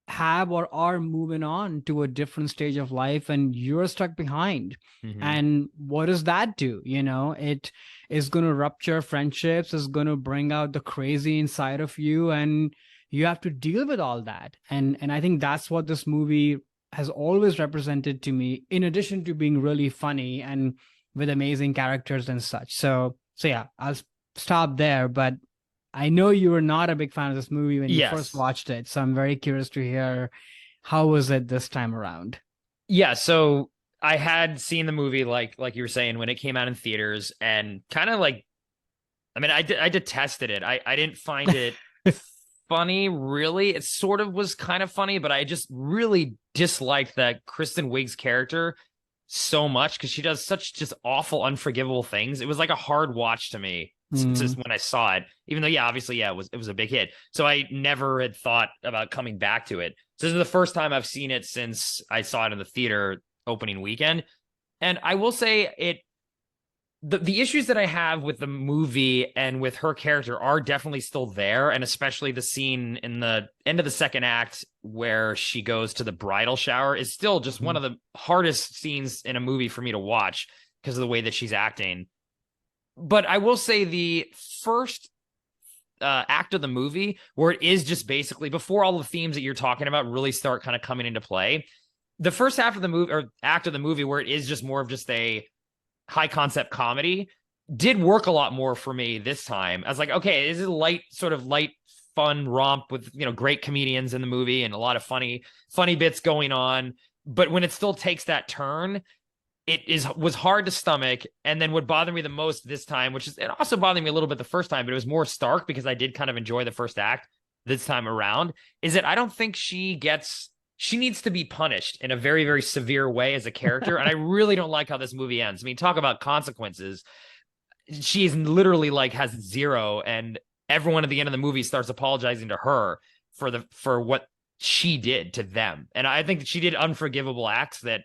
have or are moving on to a different stage of life and you're stuck behind. Hmm. And what does that do? It is going to rupture friendships, is going to bring out the crazy inside of you, and you have to deal with all that. And I think that's what this movie has always represented to me, in addition to being really funny and with amazing characters and such. So yeah, I'll stop there. But I know you were not a big fan of this movie when you first Yes. watched it, so I'm very curious to hear how was it this time around. Yeah, so I had seen the movie like you were saying when it came out in theaters and kind of like I mean I detested it. I didn't find it funny really. It sort of was kind of funny, but I just really disliked that Kristen Wiig's character so much because she does such just awful unforgivable things. It was like a hard watch to me Mm, just when I saw it. Even though yeah, obviously yeah, it was a big hit. So I never had thought about coming back to it. So this is the first time I've seen it since I saw it in the theater opening weekend. And I will say the issues that I have with the movie and with her character are definitely still there, and especially the scene in the end of the second act where she goes to the bridal shower is still just one mhm, of the hardest scenes in a movie for me to watch because of the way that she's acting. But I will say the first act of the movie, where it is just basically before all the themes that you're talking about really start kind of coming into play, the first half of the movie or act of the movie, where it is just more of just a high concept comedy, did work a lot more for me this time. I was like, okay, this is a light, fun romp with great comedians in the movie and a lot of funny bits going on. But when it still takes that turn, was hard to stomach. And then what bothered me the most this time, which is it also bothered me a little bit the first time, but it was more stark because I did kind of enjoy the first act this time around, is that I don't think she needs to be punished in a very, very severe way as a character. And I really don't like how this movie ends. I mean, talk about consequences. She's literally like has zero, and everyone at the end of the movie starts apologizing to her for what she did to them. And I think that she did unforgivable acts that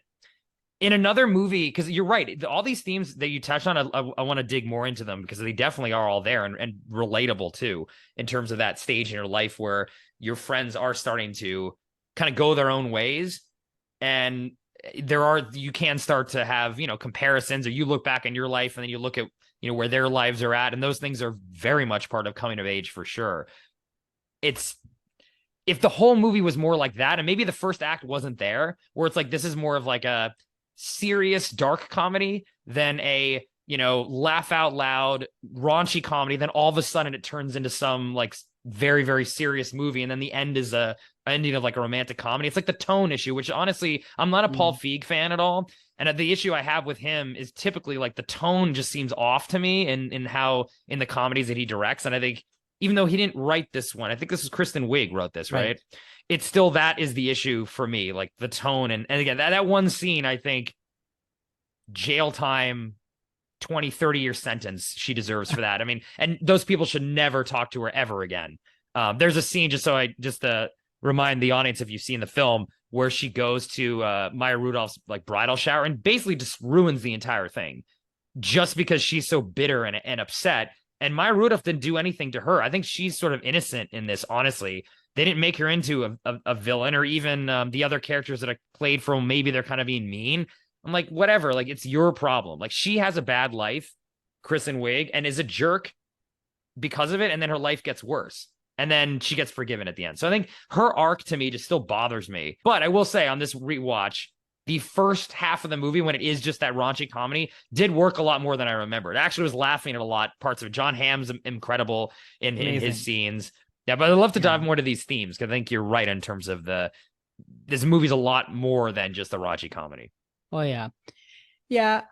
in another movie, because you're right, all these themes that you touched on, I want to dig more into them because they definitely are all there and relatable too, in terms of that stage in your life where your friends are starting to kind of go their own ways. And you can start to have, comparisons, or you look back in your life and then you look at, where their lives are at. And those things are very much part of coming of age for sure. It's, if the whole movie was more like that, and maybe the first act wasn't there, where it's like this is more of like a serious dark comedy than a laugh out loud raunchy comedy, then all of a sudden it turns into some like very, very serious movie, and then the end is a ending of like a romantic comedy. It's like the tone issue, which honestly I'm not a Paul mm. Feig fan at all, and the issue I have with him is typically like the tone just seems off to me in how in the comedies that he directs. And I think even though he didn't write this one, I think this is Kristen Wiig wrote this, Right. right? It's still, that is the issue for me, like the tone. And again, that one scene, I think jail time, 20, 30 year sentence she deserves for that. I mean, and those people should never talk to her ever again. There's a scene, just to remind the audience, if you've seen the film, where she goes to Maya Rudolph's like bridal shower and basically just ruins the entire thing just because she's so bitter and upset. And Maya Rudolph didn't do anything to her. I think she's sort of innocent in this, honestly. They didn't make her into a villain, or even the other characters that I played for, maybe they're kind of being mean. I'm like, whatever, like it's your problem. Like she has a bad life, Kristen Wiig, and is a jerk because of it, and then her life gets worse. And then she gets forgiven at the end. So I think her arc to me just still bothers me. But I will say on this rewatch, the first half of the movie, when it is just that raunchy comedy, did work a lot more than I remembered. I actually was laughing at a lot parts of it. John Hamm's incredible in his Amazing. scenes. Yeah, but I'd love to Yeah. dive more to these themes because I think you're right in terms of this movie's a lot more than just a raunchy comedy. Oh, yeah. Yeah.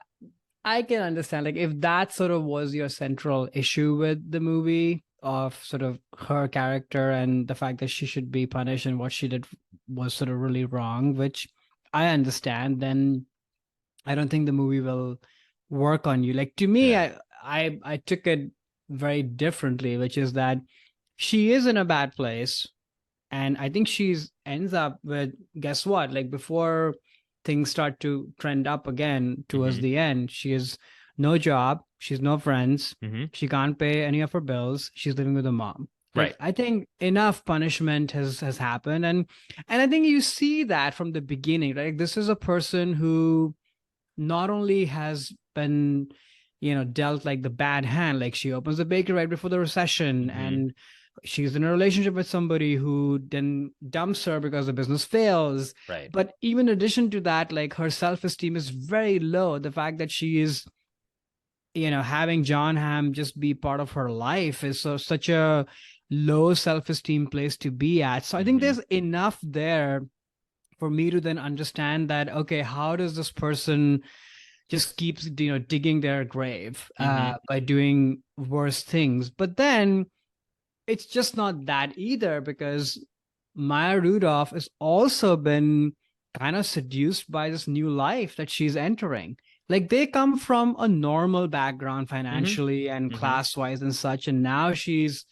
I can understand. Like, if that sort of was your central issue with the movie, of sort of her character and the fact that she should be punished and what she did was sort of really wrong, which I understand, then I don't think the movie will work on you. Like, to me, Yeah. I took it very differently, which is that she is in a bad place, and I think she's ends up with, guess what? Like, before things start to trend up again towards Mm-hmm. the end, she has no job, she's no friends, Mm-hmm. she can't pay any of her bills, she's living with her mom. Right. I think enough punishment has happened, and I think you see that from the beginning, right? Like, this is a person who not only has been, dealt like the bad hand, like she opens the bakery right before the recession, Hmm. and she's in a relationship with somebody who then dumps her because the business fails. Right. But even in addition to that, like her self-esteem is very low. The fact that she is, having John Hamm just be part of her life is such a low self-esteem place to be at. So I think Hmm. there's enough there for me to then understand that, okay, how does this person just keeps, digging their grave Hmm. by doing worse things? But then it's just not that either, because Maya Rudolph has also been kind of seduced by this new life that she's entering. Like, they come from a normal background Hmm. financially and Hmm. class wise and such, and now she's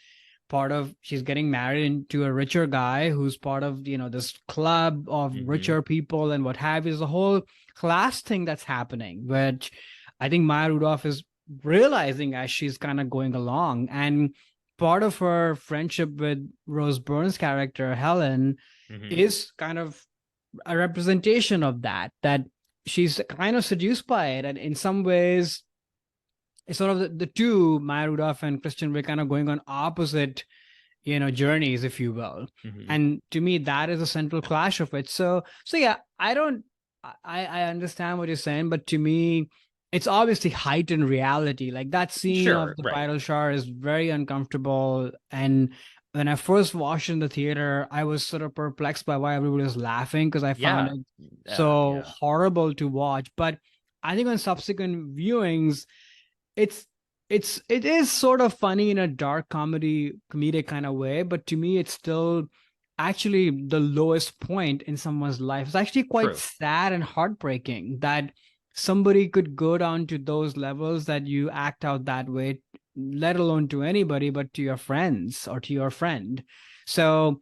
getting married into a richer guy who's part of, this club of Hmm. richer people and what have you. There's a whole class thing that's happening, which I think Maya Rudolph is realizing as she's kind of going along. And part of her friendship with Rose Byrne's character Helen Hmm. is kind of a representation of that she's kind of seduced by it. And in some ways, it's sort of the two, Maya Rudolph and Kristen Wiig, kind of going on opposite, journeys, if you will. Hmm. And to me, that is a central clash of it. So yeah, I don't, I understand what you're saying, but to me, it's obviously heightened reality. Like, that scene of Sure. the Right. bridal shower is very uncomfortable. And when I first watched in the theater, I was sort of perplexed by why everybody was laughing, because I found Yeah. it so Yeah. horrible to watch. But I think on subsequent viewings, it's it is sort of funny in a dark comedic kind of way, but to me it's still actually the lowest point in someone's life. It's actually quite True. sad and heartbreaking that somebody could go down to those levels, that you act out that way, let alone to anybody but to your friends or to your friend. So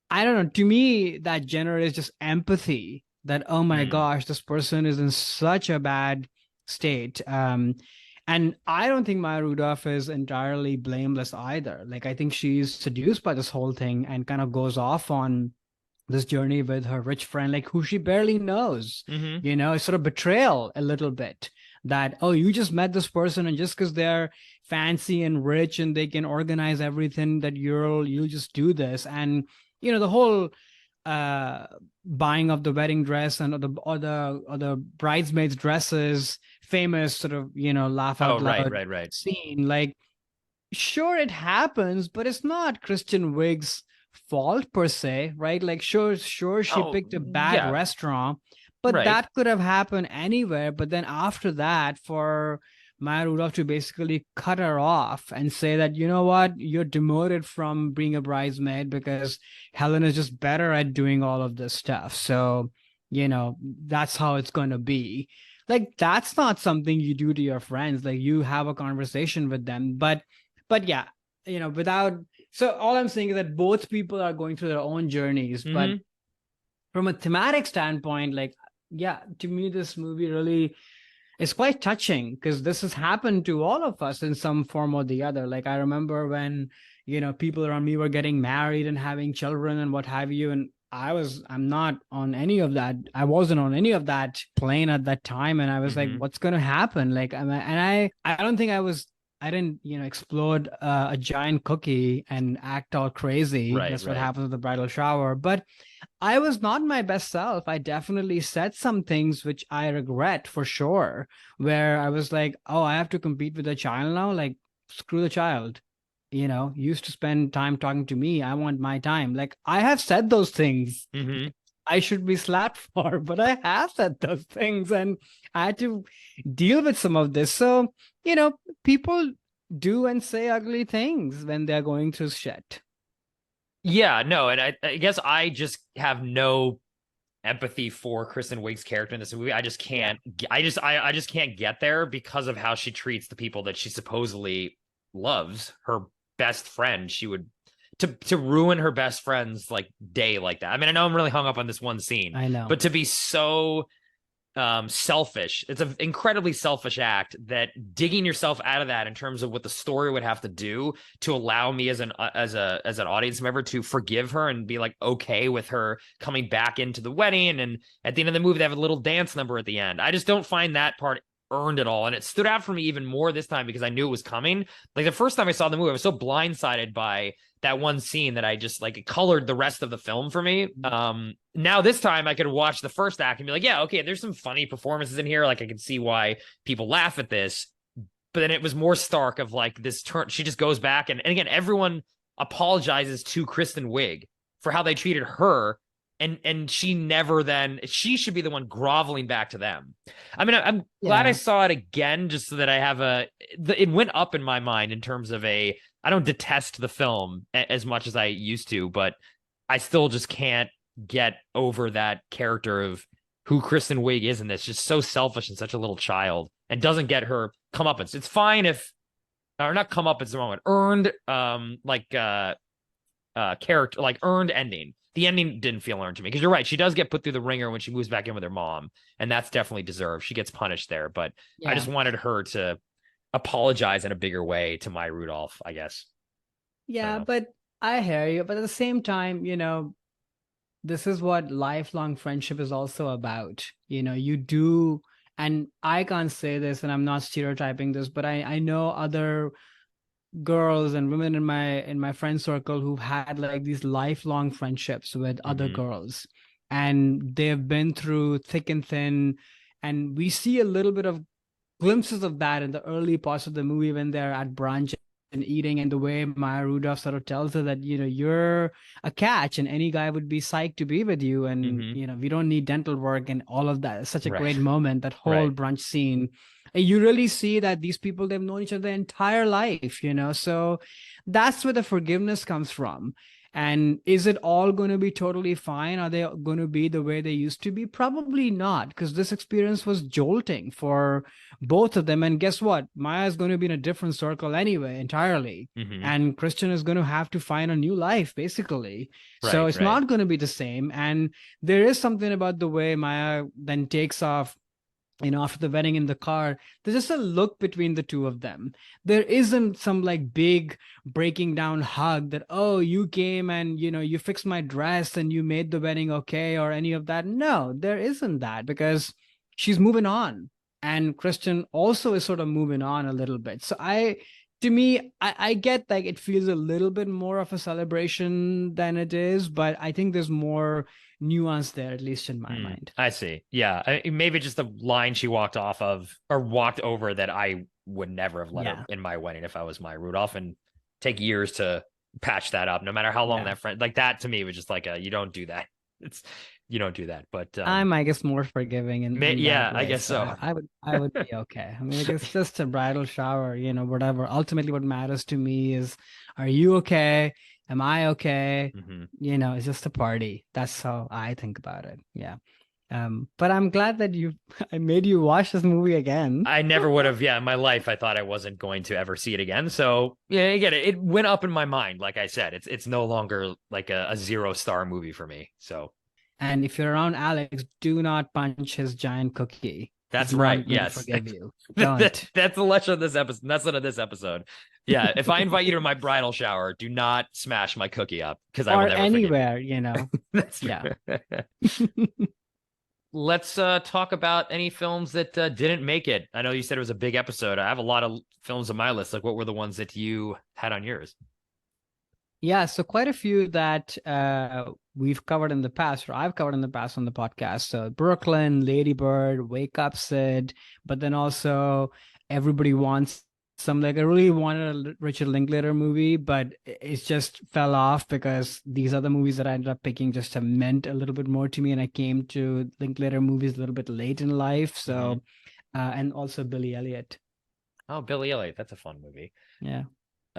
I don't know. To me, that generates just empathy that, oh my Mm. gosh, this person is in such a bad state. And I don't think Maya Rudolph is entirely blameless either. Like, I think she's seduced by this whole thing and kind of goes off on this journey with her rich friend, like, who she barely knows. Hmm. It's sort of betrayal a little bit, that, oh, you just met this person, and just because they're fancy and rich and they can organize everything, that you'll just do this. And the whole uh buying of the wedding dress and or the bridesmaids dresses, famous sort of, laugh Oh, out right. loud Right. Right. scene. Like, sure, it happens, but it's not Kristen Wiig's fault per se, right? Like, sure, she Oh, picked a bad yeah. restaurant, but Right. that could have happened anywhere. But then after that, for Maya Rudolph to basically cut her off and say that, you know what, you're demoted from being a bridesmaid because Helen is just better at doing all of this stuff. So, that's how it's going to be. Like, that's not something you do to your friends. Like, you have a conversation with them. But yeah, without, so all I'm saying is that both people are going through their own journeys. But Hmm. from a thematic standpoint, like, yeah, to me this movie really is quite touching, because this has happened to all of us in some form or the other. Like, I remember when, people around me were getting married and having children and what have you, and I'm not on any of that. I wasn't on any of that plane at that time, and I was like, Hmm. what's going to happen? Like, I don't think I didn't, explode a giant cookie and act all crazy. Right. That's what Right. happens at the bridal shower. But I was not my best self. I definitely said some things which I regret for sure, where I was like, oh, I have to compete with a child now. Like, screw the child. Used to spend time talking to me. I want my time. Like, I have said those things. Hmm. I should be slapped for, but I have said those things, and I had to deal with some of this. So, people do and say ugly things when they're going through shit. Yeah. No, and I guess I just have no empathy for Kristen Wiig's character in this movie. I just Yeah. can't. I just can't get there because of how she treats the people that she supposedly loves. Her best friend, she would to ruin her best friend's like day like that. I mean, I know I'm really hung up on this one scene, I know. but to be so selfish. It's an incredibly selfish act, that digging yourself out of that in terms of what the story would have to do to allow me as an audience member to forgive her and be like okay with her coming back into the wedding, and at the end of the movie they have a little dance number at the end. I just don't find that part earned at all, and it stood out for me even more this time because I knew it was coming. Like the first time I saw the movie, I was so blindsided by that one scene that I just like, it colored the rest of the film for me. Now this time I could watch the first act and be like, yeah, okay, there's some funny performances in here. Like I can see why people laugh at this. But then it was more stark of like this turn. She just goes back and again, everyone apologizes to Kristen Wiig for how they treated her. And she never then, she should be the one groveling back to them. I mean, I'm glad I saw it again just so that I have it went up in my mind in terms of I don't detest the film as much as I used to, but I still just can't get over that character of who Kristen Wiig is in this. Just so selfish and such a little child, and doesn't get her comeuppance. It's fine if, or not comeuppance, the wrong one, earned, character, like earned ending. The ending didn't feel earned to me because you're right. She does get put through the ringer when she moves back in with her mom, and that's definitely deserved. She gets punished there, but I just wanted her to apologize in a bigger way to Maya Rudolph, I guess. Yeah, but I hear you. But at the same time, this is what lifelong friendship is also about. You do, and I can't say this, and I'm not stereotyping this, but I know other girls and women in my friend circle who've had like these lifelong friendships with other girls, and they've been through thick and thin, and we see a little bit of glimpses of that in the early parts of the movie when they're at brunch and eating, and the way Maya Rudolph sort of tells her that you're a catch and any guy would be psyched to be with you, and we don't need dental work and all of that. It's such a great moment, that whole brunch scene. And you really see that these people, they've known each other their entire life, so that's where the forgiveness comes from. And is it all going to be totally fine? Are they going to be the way they used to be? Probably not, because this experience was jolting for both of them. And guess what? Maya is going to be in a different circle anyway, entirely. And Christian is going to have to find a new life, basically. So it's not going to be the same. And there is something about the way Maya then takes off, after the wedding in the car. There's just a look between the two of them. There isn't some like big breaking down hug that, oh, you came and, you fixed my dress and you made the wedding okay, or any of that. No, there isn't that, because she's moving on. And Christian also is sort of moving on a little bit. So to me, I get like it feels a little bit more of a celebration than it is, but I think there's more nuance there, at least in my mind. I see. Yeah. Maybe just the line she walked off of or walked over that I would never have let her in my wedding if I was Maya Rudolph, and take years to patch that up, no matter how long that friend, like that to me was just like you don't do that. You don't do that. But I'm, I guess, more forgiving in that way, I guess so. I would be okay. I mean, it's just a bridal shower, whatever. Ultimately, what matters to me is, are you okay? Am I okay? It's just a party. That's how I think about it. Yeah. But I'm glad that I made you watch this movie again. I never would have. Yeah, in my life, I thought I wasn't going to ever see it again. So yeah, again, it went up in my mind. Like I said, it's no longer like a 0-star movie for me. So. And if you're around Alex, do not punch his giant cookie. That's right. Yes. Forgive you. That's the lesson of this episode. That's of this episode. Yeah. If I invite you to my bridal shower, do not smash my cookie up, because I will never anywhere, That's Let's talk about any films that didn't make it. I know you said it was a big episode. I have a lot of films on my list. Like, what were the ones that you had on yours? Yeah, so quite a few that we've covered in the past, or I've covered in the past on the podcast. So Brooklyn, Lady Bird, Wake Up Sid, but then also Everybody Wants Some. Like I really wanted a Richard Linklater movie, but it just fell off because these other movies that I ended up picking just have meant a little bit more to me, and I came to Linklater movies a little bit late in life. So, and also Billy Elliot. Oh, Billy Elliot, that's a fun movie. Yeah.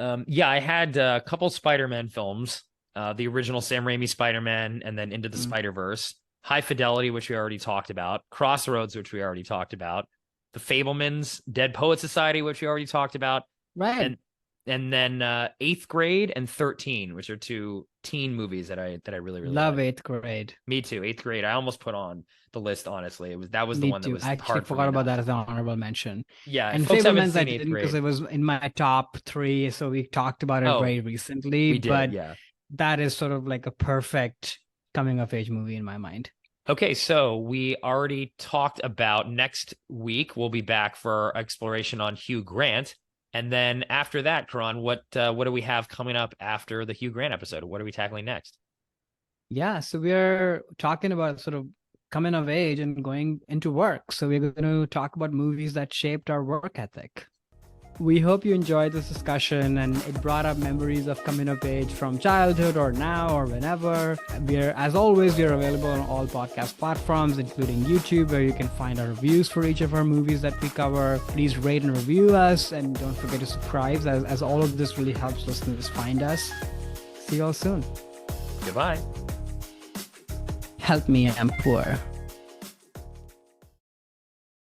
I had a couple Spider-Man films, the original Sam Raimi Spider-Man, and then Into the Spider-Verse, High Fidelity, which we already talked about, Crossroads, which we already talked about, The Fabelmans, Dead Poet Society, which we already talked about. Right. And then Eighth Grade and 13, which are two teen movies that I really Love like. eighth grade. Me too. Eighth Grade. I almost put on the list. Honestly, that was the Me one that too. was I actually hard for me forgot about not. that as an honorable mention. Yeah, if And folks haven't Fablemans I seen Eighth didn't because Grade. it was in my top three, so we talked about it Oh, very recently. we did. But Yeah. that is sort of like a perfect coming of age movie in my mind. Okay, so we already talked about next week. We'll be back for exploration on Hugh Grant. And then after that, Karan, what do we have coming up after the Hugh Grant episode? What are we tackling next? Yeah, so we're talking about sort of coming of age and going into work. So we're going to talk about movies that shaped our work ethic. We hope you enjoyed this discussion and it brought up memories of coming of age from childhood or now or whenever. As always, we're available on all podcast platforms, including YouTube, where you can find our reviews for each of our movies that we cover. Please rate and review us and don't forget to subscribe, as all of this really helps listeners find us. See you all soon. Goodbye. Help me, I'm poor.